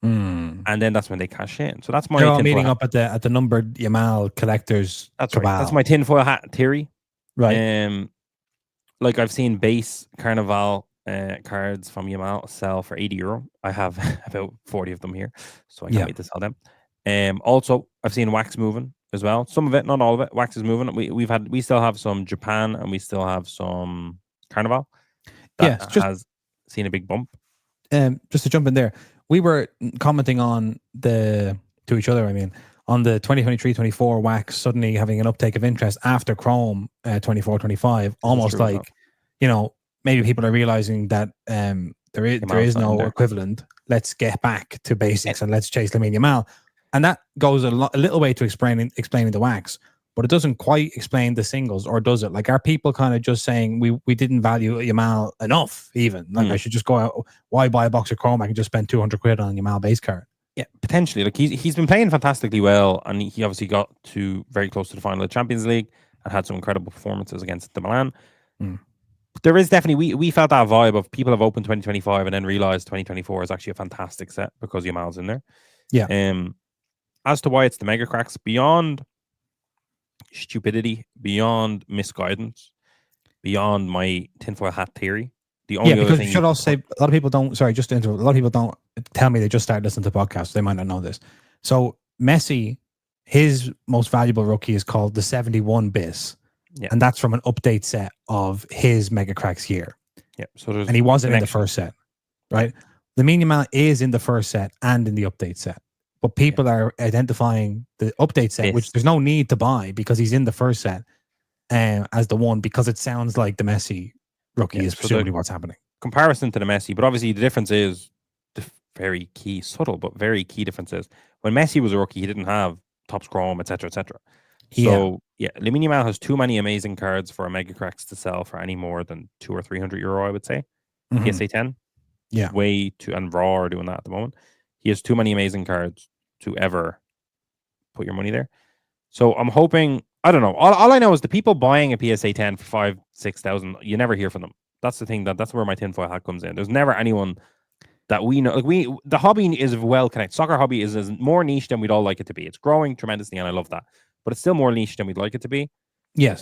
And then that's when they cash in. So that's my. They're all meeting up at the numbered Yamal collectors. That's right. That's my tinfoil hat theory. Right. Like I've seen base Carnival cards from Yamal sell for €80. I have about 40 of them here, so I can't wait to sell them. Also, I've seen wax moving as well. Some of it, not all of it. Wax is moving. We still have some Japan, and we still have some Carnival that has seen a big bump. Just to jump in there, we were commenting on to each other. I mean, on the 2023-24 wax suddenly having an uptake of interest after Chrome 24-25, almost like maybe people are realizing that there is no equivalent. Let's get back to basics and let's chase Lamine Yamal, and that goes a little way to explaining the wax. But it doesn't quite explain the singles, or does it? Like, are people kind of just saying we didn't value Yamal enough? Even like I should just go out. Why buy a box of Chrome? I can just spend £200 on a Yamal base card. Yeah, potentially. Like he's been playing fantastically well, and he obviously got to very close to the final of the Champions League and had some incredible performances against the Milan. There is definitely we felt that vibe of people have opened 2025 and then realized 2024 is actually a fantastic set because Yamal's in there. Yeah. As to why it's the Megacracks, beyond stupidity, beyond misguidance, beyond my tinfoil hat theory. The only other thing you should also say, a lot of people don't. Sorry, just to interrupt. A lot of people don't tell me they just started listening to podcasts. They might not know this. So Messi, his most valuable rookie is called the 71 bis, and that's from an update set of his Megacracks year. Yeah, so and he wasn't in the first set, right? Lamine Yamal is in the first set and in the update set. But people are identifying the update set, which there's no need to buy because he's in the first set as the one, because it sounds like the Messi rookie is presumably what's happening. Comparison to the Messi, but obviously the difference is the very key, subtle, but very key difference is when Messi was a rookie, he didn't have Topps Chrome, etc., etc. So Lamine Yamal has too many amazing cards for a Megacracks to sell for any more than €200 or €300, I would say. PSA 10, way too, and Raw are doing that at the moment. He has too many amazing cards to ever put your money there. So I'm hoping, I don't know. All I know is the people buying a PSA 10 for 5,000, 6,000, you never hear from them. That's the thing, that's where my tinfoil hat comes in. There's never anyone that we know. Like the hobby is well connected. Soccer hobby is more niche than we'd all like it to be. It's growing tremendously, and I love that. But it's still more niche than we'd like it to be. Yes.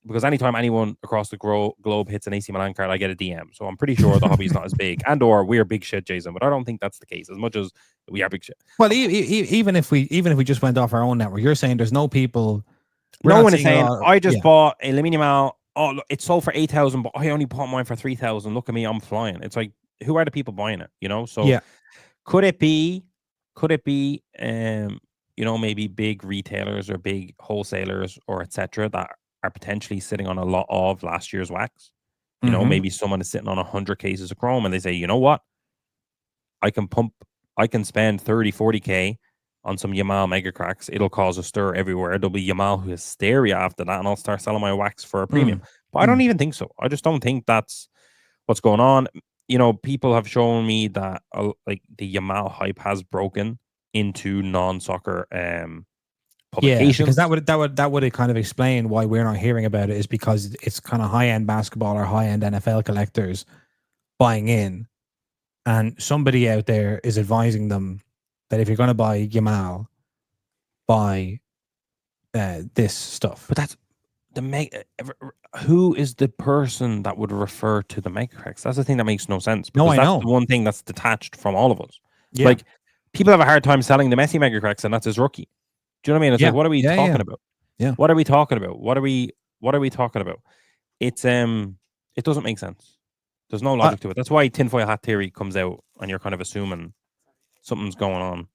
Because anytime anyone across the globe hits an AC Milan card, I get a DM. So I'm pretty sure the hobby's not as big, and/or we're big shit, Jason. But I don't think that's the case as much as we are big shit. Well, even if we just went off our own network, you're saying there's no people. No one is saying I just bought a Lamine Yamal. Oh, look, it sold for 8,000, but I only bought mine for 3,000. Look at me, I'm flying. It's like, who are the people buying it? So could it be? Maybe big retailers or big wholesalers or etc. that are potentially sitting on a lot of last year's wax. Maybe someone is sitting on 100 cases of Chrome and they say, you know what? I can spend 30, 40K on some Yamal Megacracks. It'll cause a stir everywhere. There'll be Yamal hysteria after that, and I'll start selling my wax for a premium. But I don't even think so. I just don't think that's what's going on. people have shown me that like the Yamal hype has broken into non-soccer publications. because that would kind of explain why we're not hearing about it, is because it's kind of high-end basketball or high-end NFL collectors buying in, and somebody out there is advising them that if you're going to buy Yamal, buy this stuff. But that's who is the person that would refer to the Megacracks? That's the thing that makes no sense. Because I know. The one thing that's detached from all of us. Yeah. Like, people have a hard time selling the Messi Megacracks, and that's his rookie. Do you know what I mean? It's like, what are we talking about? Yeah. What are we talking about? What are we talking about? It's it doesn't make sense. There's no logic to it. That's why tinfoil hat theory comes out, and you're kind of assuming something's going on.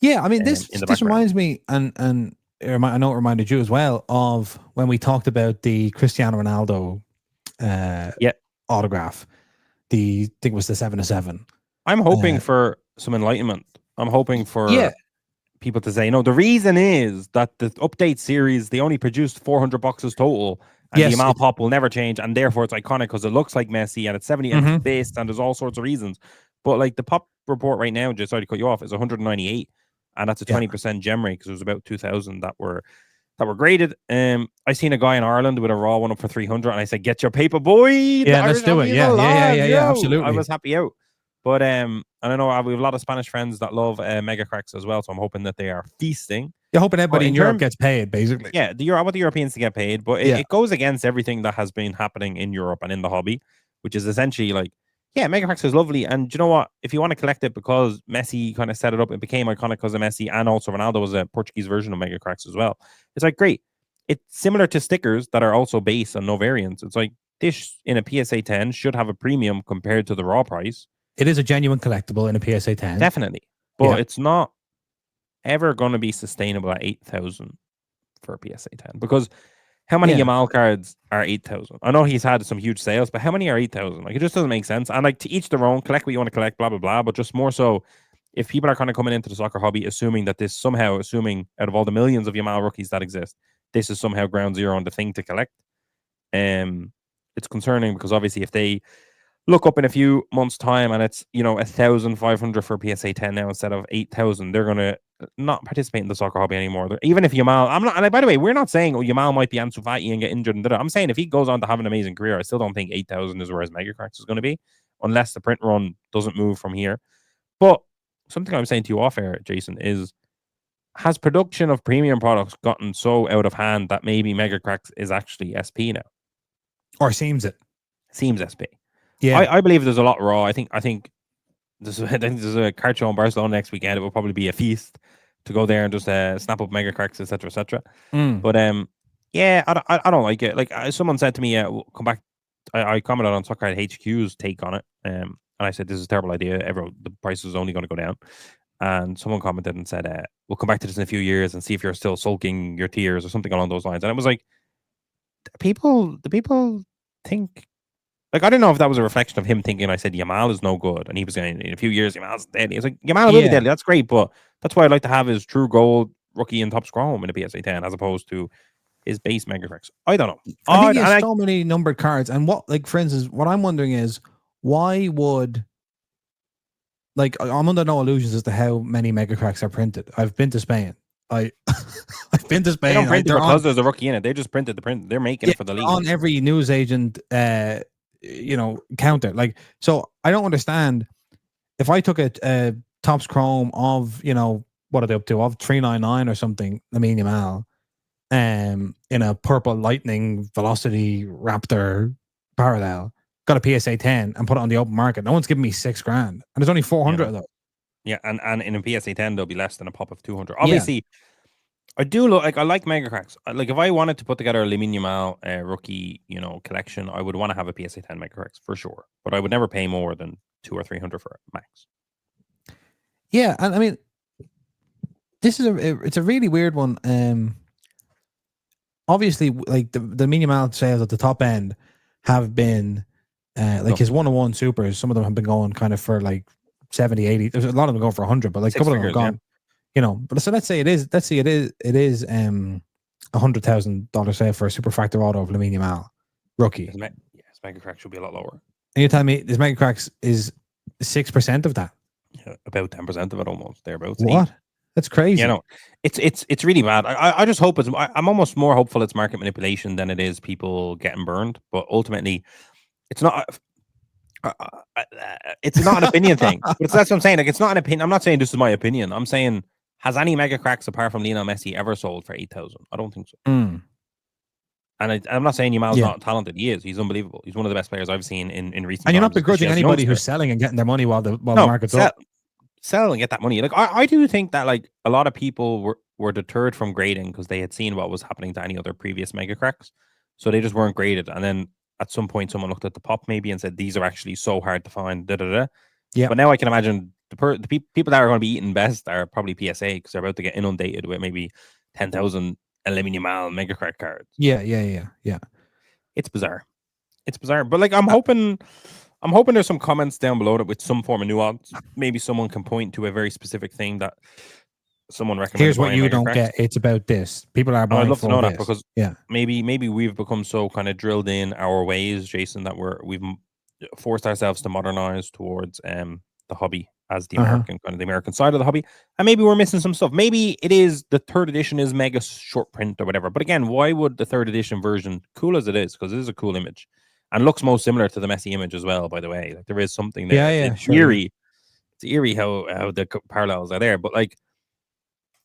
Yeah, I mean, this reminds me, and I know it reminded you as well of when we talked about the Cristiano Ronaldo autograph. I think it was the 7/7. I'm hoping for some enlightenment. I'm hoping for people to say, no, the reason is that the update series, they only produced 400 boxes total, and the Yamal pop will never change, and therefore it's iconic because it looks like Messi, and it's 70 and it's based, and there's all sorts of reasons. But like the pop report right now, just sorry to cut you off, is 198, and that's a 20% gem rate, because it was about 2,000 that were graded. I seen a guy in Ireland with a raw one up for 300, and I said, "Get your paper, boy." Yeah, let's do it. Yeah, absolutely. I was happy out. But and I know we have a lot of Spanish friends that love Megacracks as well, so I'm hoping that they are feasting. You're hoping everybody in Europe gets paid, basically. Yeah, I want the Europeans to get paid, but it goes against everything that has been happening in Europe and in the hobby, which is essentially like, yeah, Megacracks is lovely, and you know what? If you want to collect it because Messi kind of set it up, it became iconic because of Messi, and also Ronaldo was a Portuguese version of Megacracks as well. It's like, great. It's similar to stickers that are also base and no variants. It's like, this in a PSA 10 should have a premium compared to the raw price. It is a genuine collectible in a PSA 10. Definitely. But it's not ever going to be sustainable at 8,000 for a PSA 10. Because how many Yamal cards are 8,000? I know he's had some huge sales, but how many are 8,000? Like, it just doesn't make sense. And like, to each their own, collect what you want to collect, blah, blah, blah. But just more so, if people are kind of coming into the soccer hobby assuming that this assuming out of all the millions of Yamal rookies that exist, this is somehow ground zero and the thing to collect. It's concerning, because obviously if they look up in a few months' time and it's 1,500 for PSA 10 now instead of 8,000, they're gonna not participate in the soccer hobby anymore. Even if Yamal, I'm not. And by the way, we're not saying Yamal might be Ansu Fati and get injured. I'm saying if he goes on to have an amazing career, I still don't think 8,000 is where his Megacracks is going to be, unless the print run doesn't move from here. But something I'm saying to you off air, Jason, is, has production of premium products gotten so out of hand that maybe Megacracks is actually SP now? Or seems it? Seems SP. Yeah. I believe there's a lot raw. I think there's a card show in Barcelona next weekend. It will probably be a feast to go there and just snap up Megacracks, etc., etc. But yeah, I don't like it. Like, someone said to me, come back. I commented on Soccer HQ's take on it, and I said, this is a terrible idea. The price is only going to go down. And someone commented and said, we'll come back to this in a few years and see if you're still sulking your tears or something along those lines. And it was like, the people think, like, I don't know if that was a reflection of him thinking I said Yamal is no good, and he was saying in a few years Yamal's deadly. It's like, Yamal will be deadly. That's great, but that's why I'd like to have his true gold rookie and top scrum in a PSA 10 as opposed to his base Megacracks. I don't know. I think he has so many numbered cards, and for instance, what I'm wondering is, why would, like, I'm under no illusions as to how many Megacracks are printed. I've been to Spain. I've been to Spain. They don't print it because there's a rookie in it. They just printed the print. They're making it for the league. On every newsagent counter. Like, so I don't understand, if I took a Topps Chrome of, what are they up to, of 399 or something, Lamine Yamal, in a purple lightning velocity raptor parallel, got a PSA 10 and put it on the open market, no one's giving me $6,000, and there's only 400 of those. Yeah, and in a PSA 10 there'll be less than a pop of 200. Obviously, I do look like, I like Megacracks. Like, if I wanted to put together a Lamine Yamal rookie, collection, I would want to have a PSA 10 Megacracks for sure. But I would never pay more than 200 or 300 for it max. Yeah, and I mean, this is it's a really weird one. Obviously, like the minimal sales at the top end have been like his 101 supers. Some of them have been going kind of for like 70, 80. There's a lot of them going for 100, but like a couple of them have gone. But so let's say it is $100,000 sale for a super factor auto of Lamine Yamal rookie. His Megacracks should be a lot lower. And you tell me this Megacracks is 6% of that? Yeah, about 10% of it, almost thereabouts. What? That's crazy. You know, it's really bad. I just hope I'm almost more hopeful it's market manipulation than it is people getting burned. But ultimately, it's not. It's not an opinion thing. But that's what I'm saying. Like, it's not an opinion. I'm not saying this is my opinion. I'm saying, has any mega cracks apart from Lionel Messi ever sold for 8,000? I don't think so. And I'm not saying Yamal's not talented. He is. He's unbelievable. He's one of the best players I've seen in recent. And you're not begrudging anybody who's selling and getting their money while the market's up. Sell and get that money. Like, I do think that, like, a lot of people were deterred from grading because they had seen what was happening to any other previous mega cracks, so they just weren't graded. And then at some point, someone looked at the pop maybe and said, "These are actually so hard to find." Yeah. But now I can imagine the people that are going to be eating best are probably PSA because they're about to get inundated with maybe 10,000 Lamine Yamal mega crack cards. Yeah. It's bizarre. But like, I'm hoping there's some comments down below that with some form of nuance. Maybe someone can point to a very specific thing that someone recommends. Here's what you don't get. It's about this. People are buying. I'd love to know this. That because maybe we've become so kind of drilled in our ways, Jason, that we've forced ourselves to modernize towards the hobby as the American kind of the American side of the hobby, and maybe we're missing some stuff. Maybe it is the third edition is mega short print or whatever. But again, why would the third edition version, cool as it is, because it is a cool image and looks most similar to the Messi image as well, by the way. Like, there is something there. It's eerie. It's eerie how the parallels are there. But like,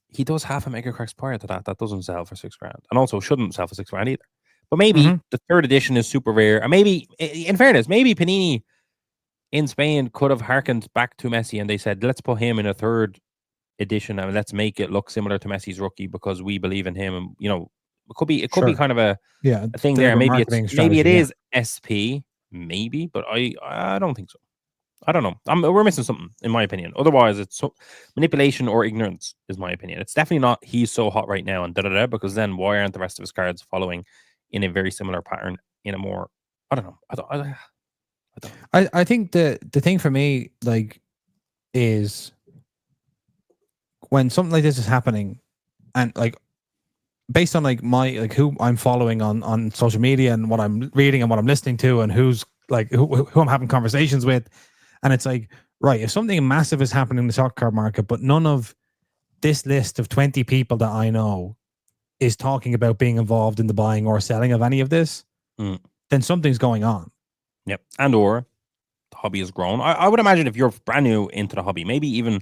he does have a mega cracks prior to that doesn't sell for $6,000, and also shouldn't sell for $6,000 either. But maybe the third edition is super rare, or maybe, in fairness, maybe Panini in Spain could have harkened back to Messi and they said, let's put him in a third edition and let's make it look similar to Messi's rookie because we believe in him. And, you know, it could be kind of a thing there. Maybe it is SP, maybe, but I don't think so. I don't know. We're missing something, in my opinion. Otherwise, it's manipulation or ignorance, is my opinion. It's definitely not he's so hot right now and because then why aren't the rest of his cards following in a very similar pattern in a more, I don't know. I think the thing for me, like, is when something like this is happening, and like based on like my who I'm following on social media and what I'm reading and what I'm listening to and who's like who I'm having conversations with, and it's like, right, if something massive is happening in the soccer card market, but none of this list of 20 people that I know is talking about being involved in the buying or selling of any of this, then something's going on. Yep. And or the hobby has grown. I would imagine if you're brand new into the hobby, maybe even,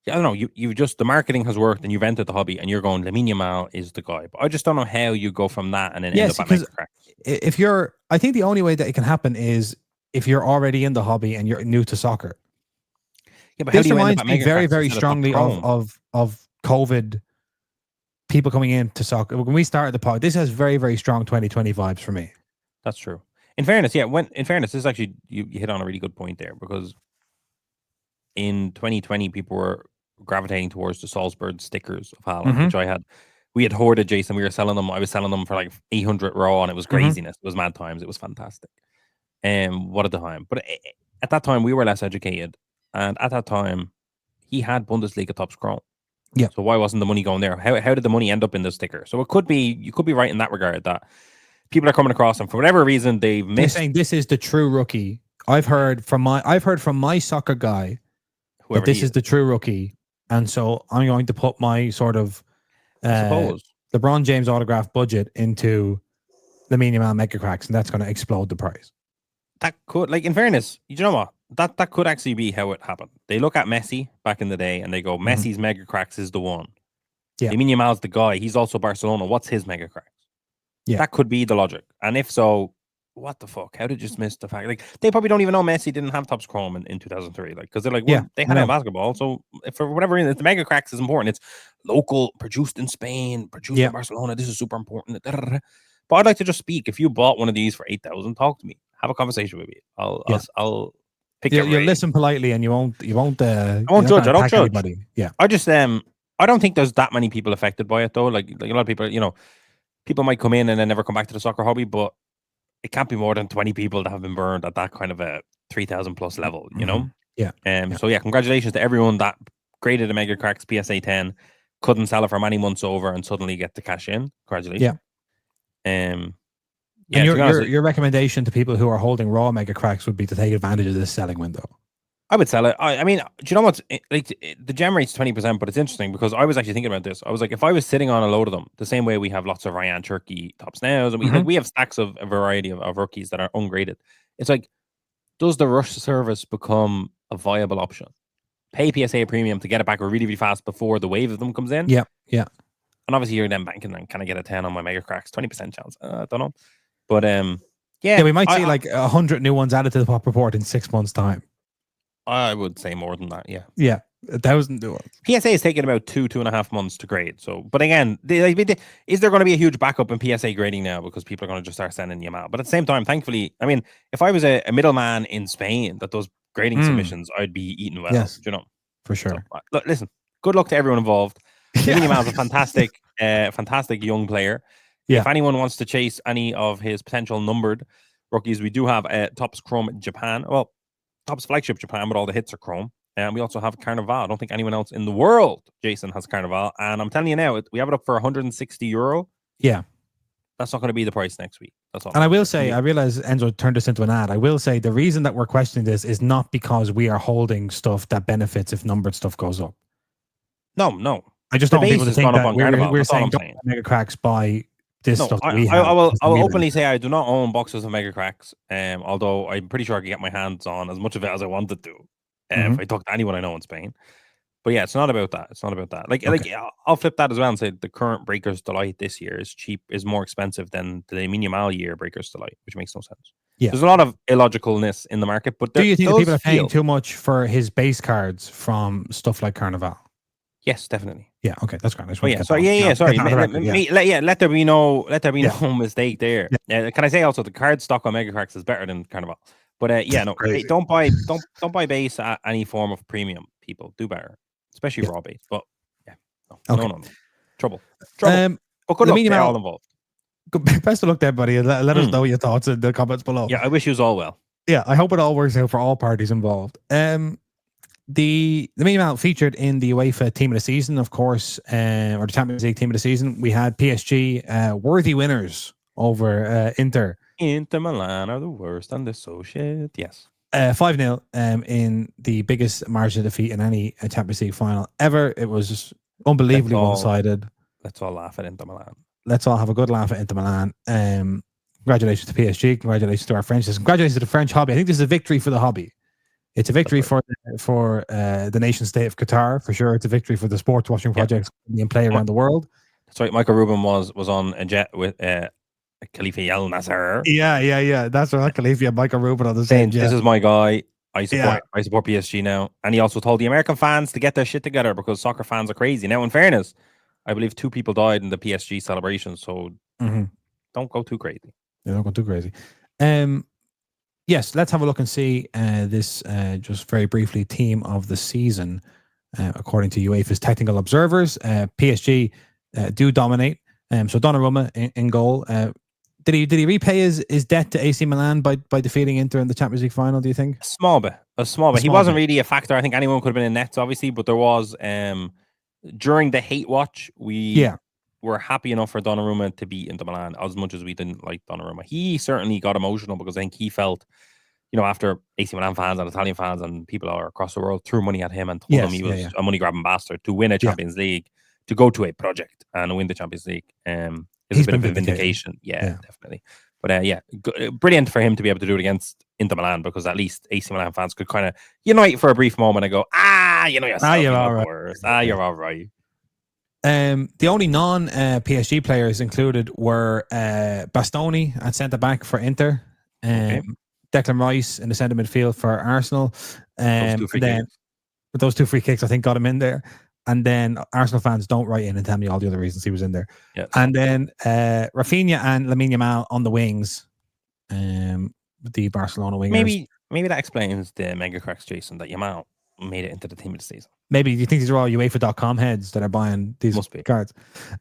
I don't know, you just, the marketing has worked and you've entered the hobby and you're going, Lamine Yamal is the guy. But I just don't know how you go from that and then end up at Megacracks. If you're, I think the only way that it can happen is if you're already in the hobby and you're new to soccer. Yeah, but this reminds me very, very strongly of COVID, people coming into soccer. When we started the pod, this has very, very strong 2020 vibes for me. That's true. In fairness, this is actually, you hit on a really good point there, because in 2020, people were gravitating towards the Salzburg stickers of Haaland, which we had hoarded, Jason. We were selling them. I was selling them for like 800 raw, and it was craziness. It was mad times. It was fantastic. What a time. But at that time, we were less educated. And at that time, he had Bundesliga top scroll. Yeah. So why wasn't the money going there? How did the money end up in the sticker? So you could be right in that regard, that people are coming across and for whatever reason they've missed. They're saying this is the true rookie. I've heard from my soccer guy that this is the true rookie, and so I'm going to put my sort of LeBron James autograph budget into Lamine Yamal Megacracks, and that's going to explode the price. That could, like, in fairness, you know what? That could actually be how it happened. They look at Messi back in the day and they go, Messi's Megacracks is the one. Yeah. Lamine Yamal's the guy. He's also Barcelona. What's his Megacracks? Yeah. That could be the logic. And if so, what the fuck? How did you just miss the fact? Like, they probably don't even know Messi didn't have top chrome in 2003. Like, because they're like, well, they had it in basketball. So for whatever reason, the Megacracks is important. It's local, produced in Spain, produced in Barcelona. This is super important. But I'd like to just speak. If you bought one of these for 8,000, talk to me. Have a conversation with me. I'll pick your brain. Listen politely, and you won't I won't judge. I don't judge anybody. Yeah. I just I don't think there's that many people affected by it though. Like a lot of people, you know, people might come in and then never come back to the soccer hobby, but it can't be more than 20 people that have been burned at that kind of a 3,000 plus level, you know? Yeah. So yeah, congratulations to everyone that graded a Megacracks PSA 10, couldn't sell it for many months over and suddenly get the cash in. Congratulations. Yeah. Yeah, and your recommendation to people who are holding raw Megacracks would be to take advantage of this selling window. I would sell it. I mean, do you know what's like the gem rate's 20%, but it's interesting because I was actually thinking about this. I was like, if I was sitting on a load of them, the same way we have lots of Ryan Turkey tops now, and we have stacks of a variety of rookies that are ungraded. It's like, does the rush service become a viable option? Pay PSA premium to get it back really, really fast before the wave of them comes in. Yeah. And obviously you're then banking and can I get a 10 on my Megacracks? 20% chance. I don't know. But yeah, we might see like 100 new ones added to the pop report in 6 months' time. I would say more than that. Yeah. Yeah. 1,000 new ones. PSA is taking about 2.5 months to grade. So, but again, is there going to be a huge backup in PSA grading now because people are going to just start sending them out? But at the same time, thankfully, I mean, if I was a middleman in Spain that does grading submissions, I'd be eating well. Yes, you know, for sure. So, look, listen, good luck to everyone involved. Lamine Yamal is a fantastic young player. Yeah. If anyone wants to chase any of his potential numbered rookies, we do have Topps Chrome Japan. Well, Topps Flagship Japan, but all the hits are Chrome. And we also have Carnival. I don't think anyone else in the world, Jason, has Carnival. And I'm telling you now, we have it up for €160. Yeah. That's not going to be the price next week. That's all. And I will say, I realize Enzo turned this into an ad. I will say the reason that we're questioning this is not because we are holding stuff that benefits if numbered stuff goes up. No. I just don't want people to think that we're saying Megacracks buy this stuff. I will openly say I do not own boxes of Megacracks. Although I'm pretty sure I could get my hands on as much of it as I wanted to. If I talk to anyone I know in Spain. But yeah, it's not about that. It's not about that. Like I'll flip that as well and say the current Breakers Delight this year is more expensive than the Lamine Yamal year Breakers Delight, which makes no sense. Yeah. There's a lot of illogicalness in the market, but do you think that people are paying too much for his base cards from stuff like Carnival? Yes, definitely. Yeah, okay, that's great. Sorry. Let there be no mistake there. Yeah. Can I say also the card stock on Megacracks is better than Carnival? But hey, don't buy base at any form of premium. People do better, especially raw base. But no, trouble. But good luck to all involved. Best of luck there, buddy. Let us know your thoughts in the comments below. Yeah, I wish you all well. Yeah, I hope it all works out for all parties involved. The Lamine Yamal featured in the UEFA Team of the Season, of course, or the Champions League Team of the Season. We had PSG worthy winners over Inter. Inter Milan are the worst and they're so shit. Yes. 5-0 in the biggest margin of defeat in any Champions League final ever. It was just unbelievably one-sided. Let's all laugh at Inter Milan. Let's all have a good laugh at Inter Milan. Congratulations to PSG. Congratulations to our French. Congratulations to the French hobby. I think this is a victory for the hobby. It's a victory for the nation state of Qatar, for sure. It's a victory for the sports watching projects being played around the world. That's right. Michael Rubin was on a jet with Khalifa Al Nasser. Yeah. That's right. Khalifa, Michael Rubin on the same jet. This is my guy. I support PSG now. And he also told the American fans to get their shit together because soccer fans are crazy. Now, in fairness, I believe 2 people died in the PSG celebration, so don't go too crazy. Yeah, don't go too crazy. Yes, let's have a look and see this just very briefly team of the season. According to UEFA's technical observers, PSG do dominate. So Donnarumma in goal. Did he repay his debt to AC Milan by defeating Inter in the Champions League final, do you think? A small bit. He wasn't really a factor. I think anyone could have been in nets, obviously, but there was during the hate watch, we were happy enough for Donnarumma to beat Inter Milan as much as we didn't like Donnarumma. He certainly got emotional because I think he felt, after AC Milan fans and Italian fans and people across the world threw money at him and told him he was a money-grabbing bastard to win a Champions League, to go to a project and win the Champions League. It's a bit of a vindication. Yeah, definitely. But brilliant for him to be able to do it against Inter Milan because at least AC Milan fans could kind of unite for a brief moment and go, yourself, you're all right. You're all right. The only non-PSG players included were Bastoni at centre back for Inter, Declan Rice in the centre midfield for Arsenal. Those 2 free kicks, I think, got him in there. And then Arsenal fans don't write in and tell me all the other reasons he was in there. Yeah. And then Rafinha and Lamine Yamal on the wings, the Barcelona wingers. Maybe that explains the Megacracks, Jason, that Yamal made it into the team of the season. Maybe. Do you think these are all UEFA.com heads that are buying these cards?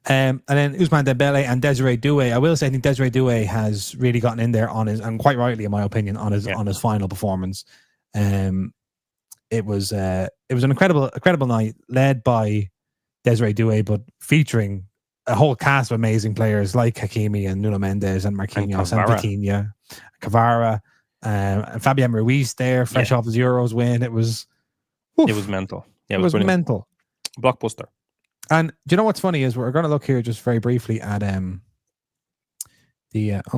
And then Ousmane Dembele and Desiree Doué. I will say I think Desiree Doué has really gotten in there on his, and quite rightly in my opinion, on his final performance. It was an incredible night led by Desiree Doué, but featuring a whole cast of amazing players like Hakimi and Nuno Mendes and Marquinhos and Vitinha, Kvara, and Fabian Ruiz there, fresh off his Euros win. It was mental. Yeah, it was mental. Blockbuster. And do you know what's funny is we're going to look here just very briefly at And can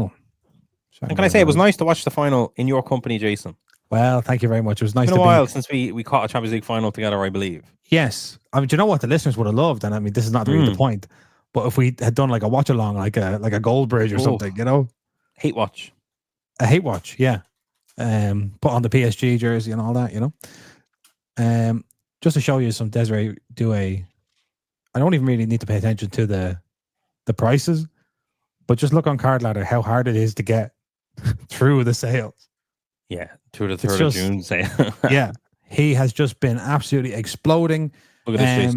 I say it was nice to watch the final in your company, Jason? Well, thank you very much. It was nice. It's been a while since we caught a Champions League final together, I believe. Yes, I mean, do you know what the listeners would have loved? And I mean, this is not really the point, but if we had done like a watch along, like a gold bridge or something, you know, hate watch, yeah. Put on the PSG jersey and all that, you know. Just to show you some Desiree Doué. I don't even really need to pay attention to the prices, but just look on Card Ladder how hard it is to get through the sales. Yeah, to the 3rd of June sale. Yeah, he has just been absolutely exploding. Look at this.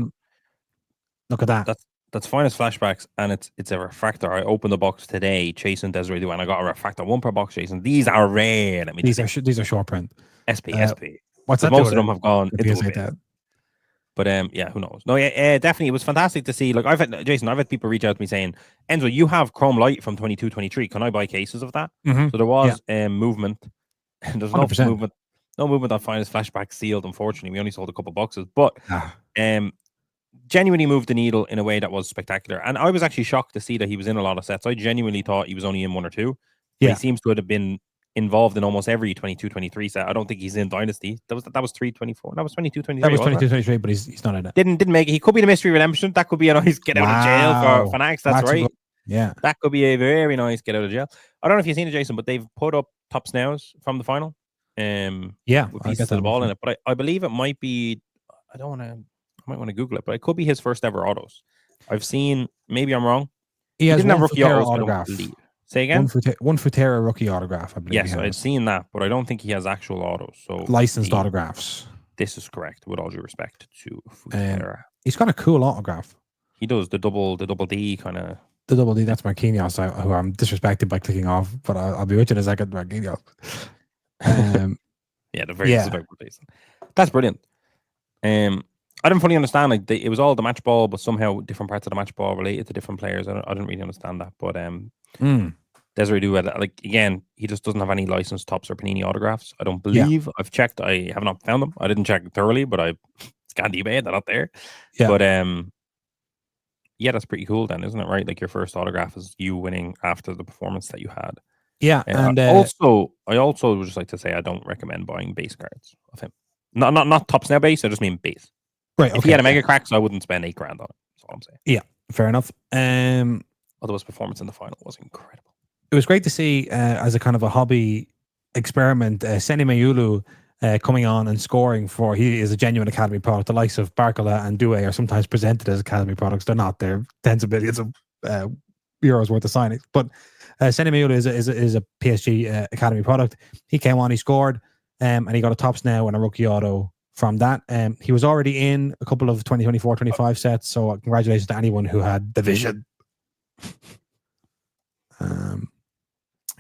Look at that. That's Finest Flashbacks, and it's a refractor. I opened the box today, chasing Desiree Doué, and I got a refractor 1 per box, Jason. These are rare. These are short print. SP. What's that? Most of them have gone into that. But yeah, who knows? No, yeah, definitely. It was fantastic to see. Like I've had people reach out to me saying, Enzo, you have Chrome Light from 22-23. Can I buy cases of that? Mm-hmm. So there was movement. There's no 100%. movement. No movement on Finest Flashback sealed, unfortunately. We only sold a couple boxes. But genuinely moved the needle in a way that was spectacular. And I was actually shocked to see that he was in a lot of sets. I genuinely thought he was only in 1 or 2. Yeah. He seems to have been involved in almost every 22-23 set. I don't think he's in Dynasty. That was 3-24. That was 22-23. That was 22-23, but he's not in it. Didn't make it. He could be the mystery redemption. That could be a nice get out of jail for Fanatics. That's right. Yeah. That could be a very nice get out of jail. I don't know if you've seen it, Jason, but they've put up top snows from the final. With pieces of the ball in it. But I believe it might be, I might want to Google it, but it could be his first ever autos. I've seen, maybe I'm wrong. He didn't have rookie autos, autograph. Say again? One Futera rookie autograph, I believe. Yes, I've seen that, but I don't think he has actual autos. So licensed autographs. This is correct, with all due respect to Futera. He's got a cool autograph. He does the double D kind of. The double D, that's Marquinhos, who I'm disrespected by clicking off, but I'll be with you in a second, Marquinhos. Yeah, the very disrespectful Jason. That's brilliant. I didn't fully understand. Like it was all the match ball, but somehow different parts of the match ball related to different players. I didn't really understand that. But Desiree Doué, like again, he just doesn't have any licensed tops or Panini autographs. I don't believe. I've checked. I have not found them. I didn't check thoroughly, but I scanned eBay. They're not there. Yeah. But yeah, that's pretty cool then, isn't it? Right, like your first autograph is you winning after the performance that you had. Yeah, and I also would just like to say I don't recommend buying base cards of him. Not tops now base. I just mean base. Right. If he had a Megacracks, I wouldn't spend $8,000 on it. That's all I'm saying. Yeah, fair enough. Although his performance in the final was incredible. It was great to see as a kind of a hobby experiment, Seni Mayulu coming on and scoring for. He is a genuine Academy product. The likes of Barcola and Doué are sometimes presented as Academy products. They're not. They're tens of millions of euros worth of signings. But Seni Mayulu is a PSG Academy product. He came on, he scored, and he got a tops now and a rookie auto from that. He was already in a couple of 2024-25 sets, so congratulations to anyone who had the vision.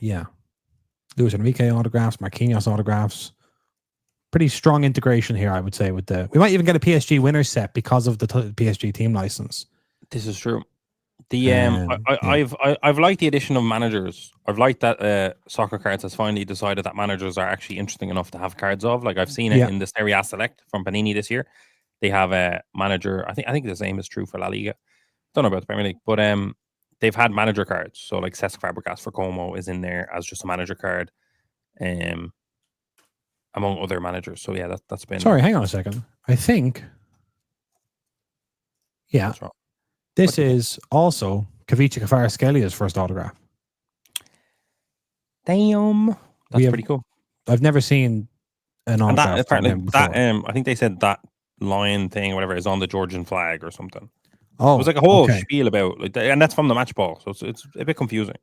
Yeah. Luis Enrique autographs, Marquinhos autographs. Pretty strong integration here, I would say. We might even get a PSG winner set because of the PSG team license. This is true. I've liked the addition of managers. I've liked that Soccer Cards has finally decided that managers are actually interesting enough to have cards of. Like I've seen it in the Serie A Select from Panini this year. They have a manager. I think the same is true for La Liga. Don't know about the Premier League, but they've had manager cards. So like Cesc Fabregas for Como is in there as just a manager card, among other managers. So yeah, that's been. Sorry, hang on a second. I think. Yeah. This is also Kavicha Kvaratskhelia first autograph. Damn, that's pretty cool. I've never seen an autograph. I think they said that lion thing or whatever is on the Georgian flag or something. Oh, it was like a whole spiel about like, and that's from the match ball, so it's a bit confusing.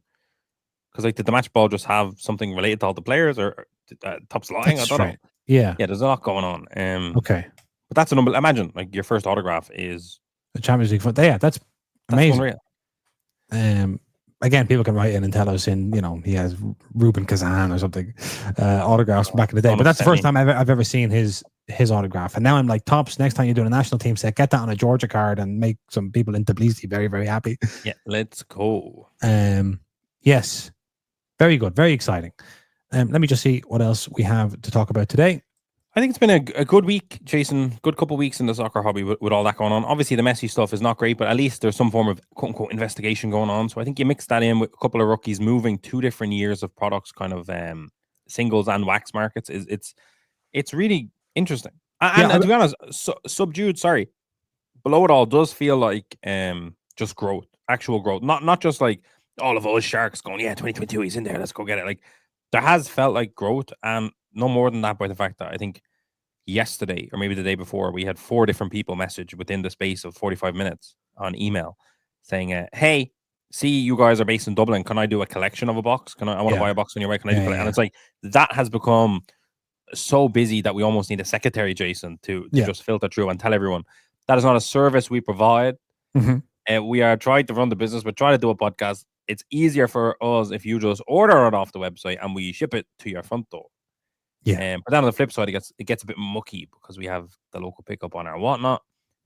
Because like, did the match ball just have something related to all the players or tops lying? I don't know. Yeah, there's a lot going on. Okay, but that's a number. Imagine like your first autograph is the Champions League. Yeah, that's amazing. Again, people can write in and tell us he has Ruben Kazan or something autographs back in the day. But that's the first time I've ever seen his his autograph. And now I'm like, Tops, next time you're doing a national team set, get that on a Georgia card and make some people in Tbilisi very, very happy. Yeah, let's go. Yes, very good, very exciting. Let me just see what else we have to talk about today. I think it's been a good week, Jason. Good couple of weeks in the soccer hobby with all that going on. Obviously, the Messi stuff is not great, but at least there's some form of quote-unquote investigation going on. So I think you mix that in with a couple of rookies moving 2 different years of products, kind of singles and wax markets. It's really interesting. And to be honest, subdued, sorry, below it all does feel like just growth, actual growth. Not just like all of those sharks going, yeah, 2022, he's in there, let's go get it. Like, there has felt like growth, and no more than that by the fact that I think yesterday or maybe the day before we had 4 different people message within the space of 45 minutes on email saying, hey, see, you guys are based in Dublin. Can I do a collection of a box? I want to buy a box on your way. Can I do collect? And it's like, that has become so busy that we almost need a secretary, Jason, to just filter through and tell everyone that is not a service we provide. We are trying to run the business, but try to do a podcast. It's easier for us if you just order it off the website and we ship it to your front door. But then on the flip side, it gets a bit mucky because we have the local pickup on our whatnot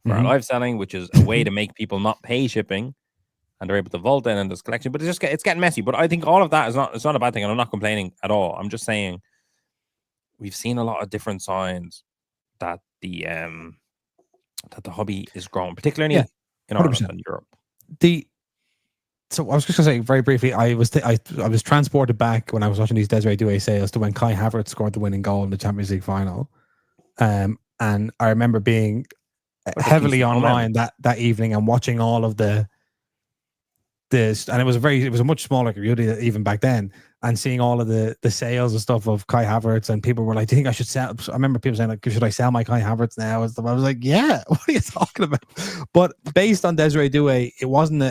for our live selling, which is a way to make people not pay shipping, and they're able to vault in and this collection. But it's getting messy. But I think all of that it's not a bad thing, and I'm not complaining at all. I'm just saying we've seen a lot of different signs that the hobby is growing, particularly in Ireland and Europe. So I was just going to say very briefly, I was transported back when I was watching these Desiree Doué sales to when Kai Havertz scored the winning goal in the Champions League final. And I remember being heavily online that evening and watching all of this, and it was a much smaller community even back then, and seeing all of the sales and stuff of Kai Havertz, and people were like, do you think I should sell? I remember people saying, like, should I sell my Kai Havertz now? I was like, yeah, what are you talking about? But based on Desiree Doué, it wasn't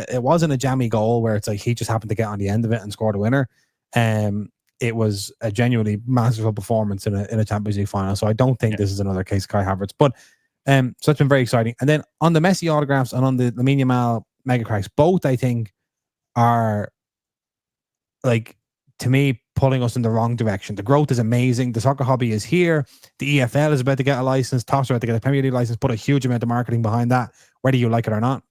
a jammy goal where it's like he just happened to get on the end of it and scored a winner. It was a genuinely masterful performance in a Champions League final. So I don't think this is another case of Kai Havertz. But so it's been very exciting. And then on the Messi autographs and on the Lamine Yamal Megacracks, both I think are, like, to me, pulling us in the wrong direction. The growth is amazing. The soccer hobby is here. The EFL is about to get a license. Tops are about to get a Premier League license. Put a huge amount of marketing behind that, whether you like it or not.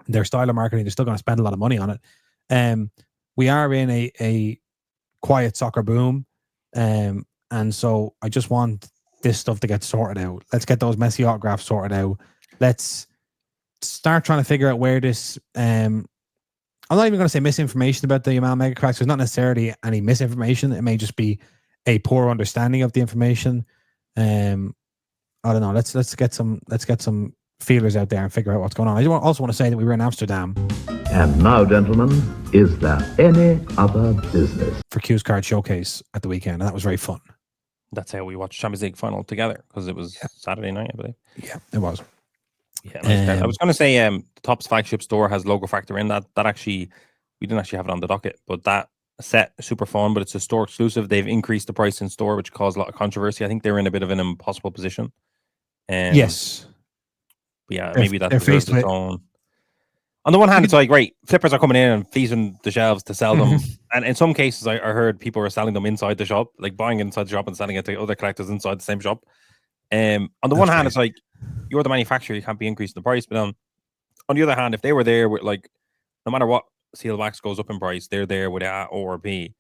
Their style of marketing, they're still going to spend a lot of money on it. We are in a quiet soccer boom. And so I just want this stuff to get sorted out. Let's get those Messi autographs sorted out. Let's start trying to figure out where this... I'm not even going to say misinformation about the Yamal Megacracks. There's not necessarily any misinformation. It may just be a poor understanding of the information. I don't know. Let's get some feelers out there and figure out what's going on. I also want to say that we were in Amsterdam. And now, gentlemen, is there any other business? For Q's Card Showcase at the weekend, and that was very fun. That's how we watched Champions League final together, because it was Saturday night, I believe. Yeah, it was. Yeah, I was going to say the Topps flagship store has Logo Factor in that actually, we didn't actually have it on the docket, but that set super fun, but it's a store exclusive. They've increased the price in store, which caused a lot of controversy. I think they're in a bit of an impossible position. Yes. But yeah, maybe that's its own. On the one hand, it's like, right, flippers are coming in and feasting the shelves to sell them. And in some cases, I heard people are selling them inside the shop, like buying it inside the shop and selling it to other collectors inside the same shop. On the one hand, it's like, you're the manufacturer, you can't be increasing the price. But on the other hand, if they were there with, like, no matter what seal wax goes up in price, they're there with A or B.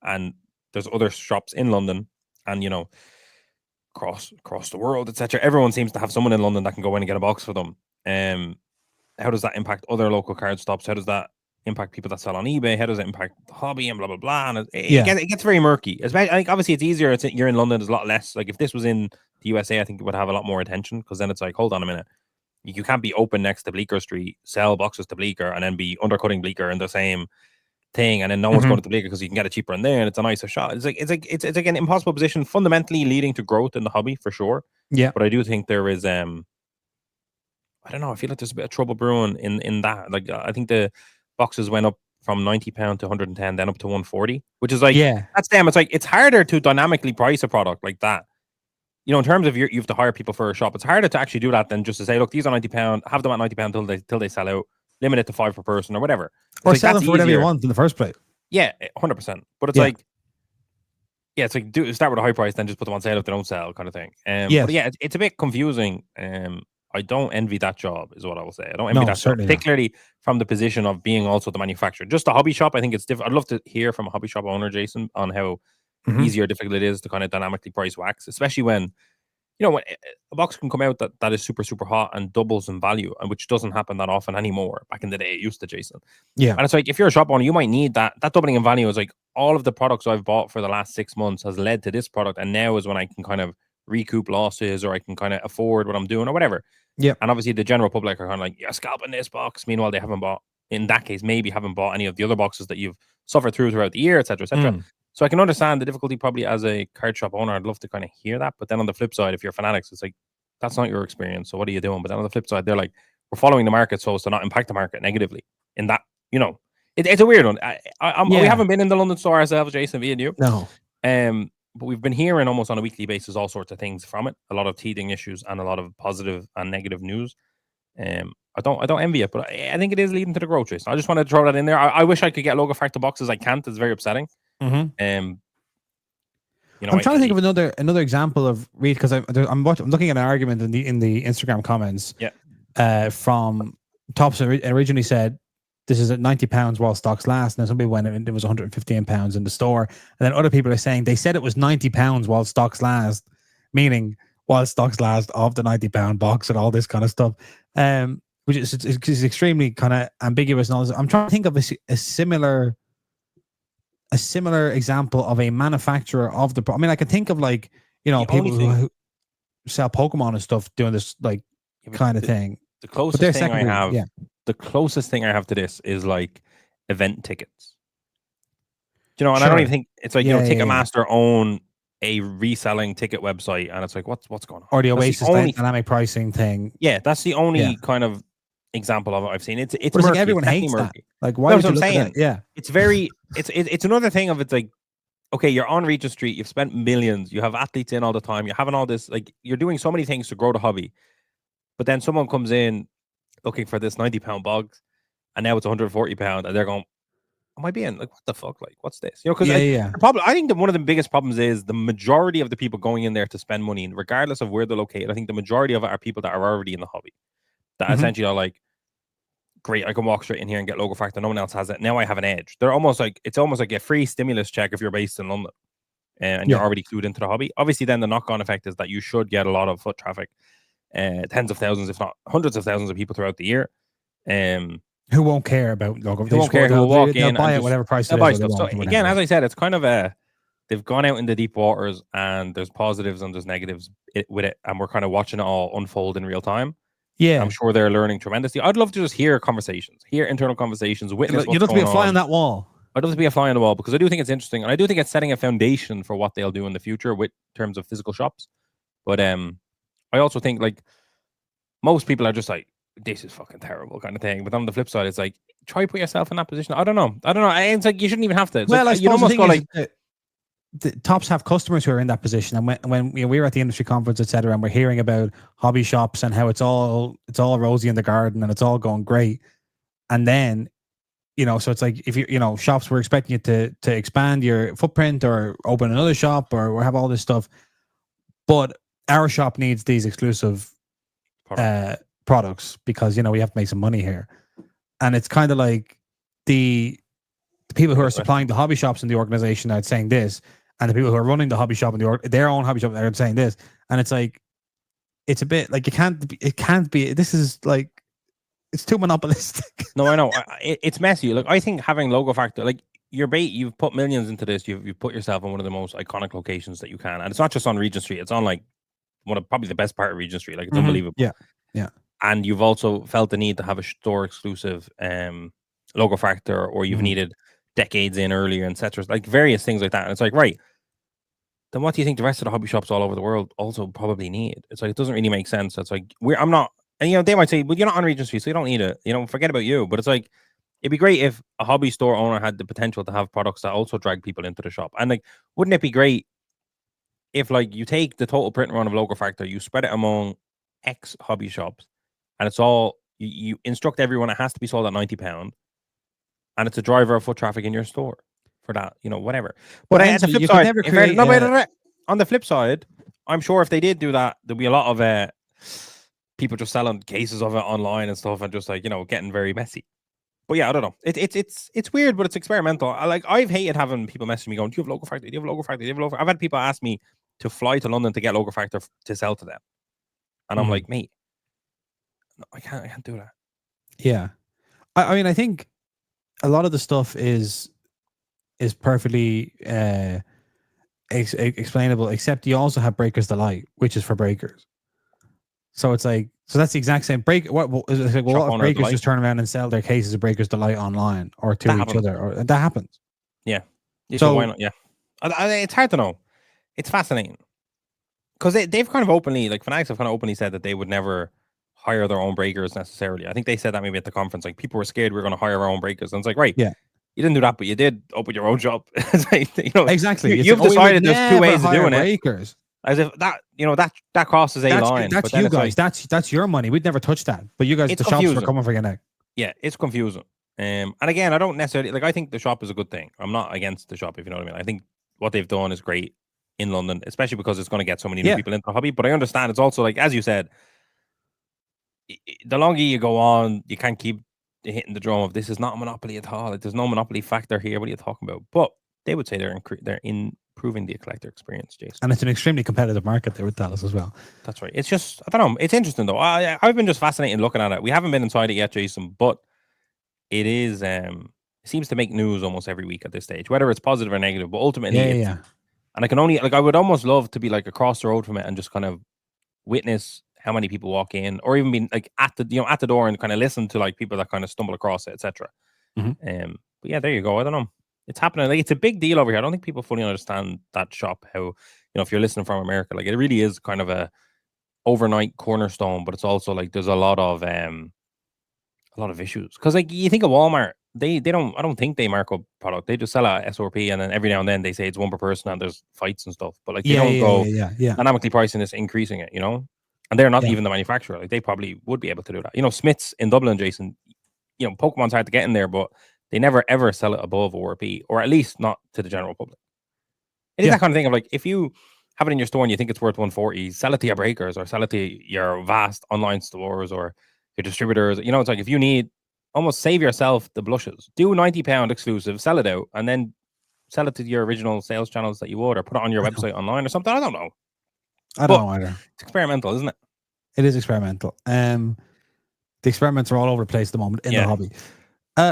And there's other shops in London and, you know, across the world, etc. Everyone seems to have someone in London that can go in and get a box for them. How does that impact other local card stops? How does that impact people that sell on eBay? How does it impact the hobby and blah blah blah? And it gets very murky. Especially, I think obviously it's easier. You're in London. There's a lot less. Like if this was in the USA, I think it would have a lot more attention, because then it's like, hold on a minute, you can't be open next to Bleecker Street, sell boxes to Bleecker, and then be undercutting Bleecker in the same thing, and then no one's going to Bleecker because you can get it cheaper in there, and it's a nicer shot. It's like an impossible position, fundamentally leading to growth in the hobby for sure. Yeah, but I do think there is I don't know. I feel like there's a bit of trouble brewing in that. Like I think the boxes went up from £90 to 110, then up to 140, which is like, that's them. It's like, it's harder to dynamically price a product like that. You know, in terms of you have to hire people for a shop, it's harder to actually do that than just to say, look, these are £90, have them at £90 till they sell out, limit it to 5 per person or whatever. Or like, sell them for whatever you want in the first place. Yeah, 100%. But it's like, Yeah, it's like start with a high price, then just put them on sale if they don't sell, kind of thing. Yes. But yeah, it's a bit confusing. I don't envy that job, is what I will say. I don't envy No, that job, certainly not. particularly from the position of being also the manufacturer. Just a hobby shop, I think it's different. I'd love to hear from a hobby shop owner, Jason, on how easy or difficult it is to kind of dynamically price wax, especially when, you know, when a box can come out that is super, super hot and doubles in value, and which doesn't happen that often anymore. Back in the day, it used to, Jason. Yeah. And it's like, if you're a shop owner, you might need that doubling in value. Is like, all of the products I've bought for the last 6 months has led to this product, and now is when I can kind of recoup losses, or I can kind of afford what I'm doing, or whatever. Yeah. And obviously the general public are kind of like, you're scalping this box. Meanwhile, they haven't bought, in that case, maybe haven't bought any of the other boxes that you've suffered throughout the year, etc., etc. So I can understand the difficulty probably as a card shop owner. I'd love to kind of hear that. But then on the flip side, if you're fanatics, it's like, that's not your experience. So what are you doing? But then on the flip side, they're like, we're following the market so as to not impact the market negatively. In that, you know, it's a weird one. We haven't been in the London store ourselves, Jason, me and you. No. But we've been hearing almost on a weekly basis all sorts of things from it. A lot of teething issues and a lot of positive and negative news. I don't envy it, but I think it is leading to the growth, Jason. I just wanted to throw that in there. I wish I could get logo factor boxes. I can't. It's very upsetting. You know, I'm trying to think of another example of read, because I'm looking at an argument in the Instagram comments. Yeah. From Tops originally said this is at £90 while stocks last, and then somebody went and it was £115 in the store, and then other people are saying they said it was £90 while stocks last, meaning while stocks last of the £90 box and all this kind of stuff. Which is extremely kind of ambiguous and all this. I'm trying to think of a similar example of a manufacturer of the. I mean, I can think of, like, you know, people who sell Pokemon and stuff doing this, like, kind of thing. The closest thing the closest thing I have to this is like event tickets. You know, and I don't even think it's like, you know, Ticketmaster own a reselling ticket website, and it's like, what's going on? Or the Oasis dynamic pricing thing. Yeah, that's the only kind of example of it I've seen. It's murky. Like everyone hates that. Like, why? That's what I'm saying. Yeah, it's very it's another thing of, it's like, okay, you're on Regent Street, you've spent millions, you have athletes in all the time, you're having all this, like, you're doing so many things to grow the hobby, but then someone comes in looking for this £90 box, and now it's £140, and they're going, am I being like, what the fuck? Like, what's this? You know, because the problem, I think that one of the biggest problems is the majority of the people going in there to spend money, regardless of where they're located, I think the majority of it are people that are already in the hobby, that essentially are like, great, I can walk straight in here and get logo factor, no one else has it, now I have an edge. They're almost like, it's almost like a free stimulus check if you're based in London and you're already clued into the hobby. Obviously, then the knock-on effect is that you should get a lot of foot traffic, tens of thousands, if not hundreds of thousands of people throughout the year. Who won't care about logo? Who won't care? Who will walk in, buy it whatever price it is. So again, as I said, it's kind of they've gone out in the deep waters, and there's positives and there's negatives with it, and we're kind of watching it all unfold in real time. Yeah, I'm sure they're learning tremendously. I'd love to just hear conversations, hear internal conversations, witness. You'd love to be a fly on that wall. I'd love to be a fly on the wall, because I do think it's interesting, and I do think it's setting a foundation for what they'll do in the future with terms of physical shops. But I also think, like, most people are just like, this is fucking terrible kind of thing. But on the flip side, it's like, try put yourself in that position. I don't know. It's like, you shouldn't even have to. It's well, like, I suppose almost go like, the Tops have customers who are in that position, and when we were at the industry conference, etc., and we're hearing about hobby shops and how it's all rosy in the garden and it's all going great, and then, you know, so it's like, if you know, shops were expecting you to expand your footprint or open another shop or have all this stuff, but our shop needs these exclusive products because, you know, we have to make some money here, and it's kind of like the people who are supplying the hobby shops in the organization are saying this, and the people who are running the hobby shop in their own hobby shop are saying this, and it's like, it's a bit like, it can't be. This is like, it's too monopolistic. No, I know it's messy. Like, I think having logo factor, like, you've put millions into this. You've put yourself in one of the most iconic locations that you can, and it's not just on Regent Street. It's on, like, one of probably the best part of Regent Street. Like, it's unbelievable. Yeah. And you've also felt the need to have a store exclusive logo factor, or you've needed decades in earlier, etc. Like, various things like that. And it's like, right, then what do you think the rest of the hobby shops all over the world also probably need? It's like, it doesn't really make sense. It's like, I'm not, and, you know, they might say, well, you're not on Regent Street, so you don't need it. You know, forget about you. But it's like, it'd be great if a hobby store owner had the potential to have products that also drag people into the shop. And, like, wouldn't it be great if, like, you take the total print run of logo factor, you spread it among X hobby shops, and it's all, you instruct everyone it has to be sold at £90, and it's a driver of foot traffic in your store. for that, whatever. But But at the Enzo, flip you could side, never create. on the flip side, I'm sure if they did do that, there'd be a lot of people just selling cases of it online and stuff, and just like getting very messy. But yeah, I don't know. It's weird, but it's experimental. I've hated having people message me going, "Do you have Logo Factor? Do you have Logo Factor? Do you have Logo?" I've had people ask me to fly to London to get Logo Factor to sell to them, and I'm like, mate, no, I can't do that. Yeah, I mean, I think a lot of the stuff is perfectly explainable, except you also have Breakers Delight, which is for breakers. So it's like, so that's the exact same break. What is like, well, what if breakers Delight. just turn around and sell their cases of Breakers Delight online or to That each happens. other, or that happens? Yeah. So why not? Yeah, it's hard to know. It's fascinating because they've kind of openly, like Fanatics have kind of openly said that they would never hire their own breakers necessarily. I think they said that maybe at the conference, like people were scared we were going to hire our own breakers, and it's like, right, yeah, you didn't do that, but you did open your own shop. It's like, exactly. You've decided there's two ways of doing breakers. it. As if that, that crosses a line. That's but you guys. Like, that's your money. We'd never touch that. But you guys, the shops were coming for your neck. Yeah, it's confusing. And again, I don't necessarily I think the shop is a good thing. I'm not against the shop, if you know what I mean. I think what they've done is great in London, especially because it's going to get so many new people into the hobby. But I understand it's also like, as you said, the longer you go on, you can't keep hitting the drum of this is not a monopoly at all. Like, there's no monopoly factor here. What are you talking about? But they would say they're improving the collector experience, Jason. And it's an extremely competitive market, they would tell us as well. That's right. It's just, I don't know. It's interesting though. I've been just fascinated looking at it. We haven't been inside it yet, Jason, but it is. It seems to make news almost every week at this stage, whether it's positive or negative. But ultimately, yeah. And I can only I would almost love to be like across the road from it and just kind of witness how many people walk in, or even be like at the at the door and kind of listen to like people that kind of stumble across it, etc. But yeah, there you go. I don't know. It's happening. Like, it's a big deal over here. I don't think people fully understand that shop. How if you're listening from America, like it really is kind of a overnight cornerstone, but it's also like there's a lot of issues because like you think of Walmart, I don't think they mark up product. They just sell a SRP, and then every now and then they say it's one per person and there's fights and stuff. But like they don't go dynamically pricing this, increasing it, and they're not even the manufacturer. Like they probably would be able to do that. Smith's in Dublin, Jason. Pokemon's hard to get in there, but they never ever sell it above ORP, or at least not to the general public. It is that kind of thing of like, if you have it in your store and you think it's worth 140, sell it to your breakers or sell it to your vast online stores or your distributors. It's like, if you need, almost save yourself the blushes. Do £90 exclusive, sell it out, and then sell it to your original sales channels that you would, or put it on your website online or something. I don't know. I don't know either. It's experimental, isn't it? It is experimental. The experiments are all over the place at the moment in the hobby.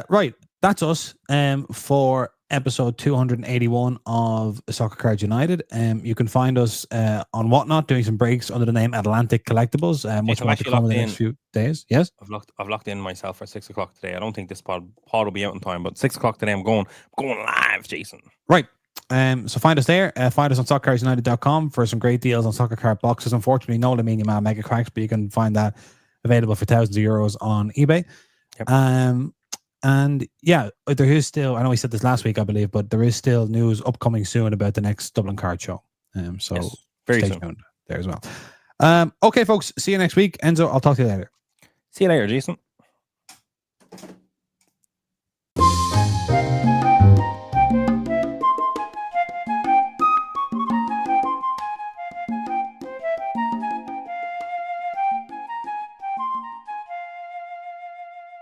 Right. That's us for episode 281 of Soccer Cards United. You can find us on Whatnot doing some breaks under the name Atlantic Collectibles. Much more to come in the next few days. Yes, I've locked in myself for 6 o'clock today. I don't think this pod will be out in time, but 6 o'clock today I'm going live, Jason. Right. So find us there. Find us on soccercardsunited.com for some great deals on soccer card boxes. Unfortunately, no Lamine Yamal Megacracks, but you can find that available for thousands of euros on eBay. Yep. And yeah, there is still, I know we said this last week, I believe, but there is still news upcoming soon about the next Dublin card show. So very stay soon tuned there as well. Okay, folks, see you next week. Enzo, I'll talk to you later. See you later, Jason.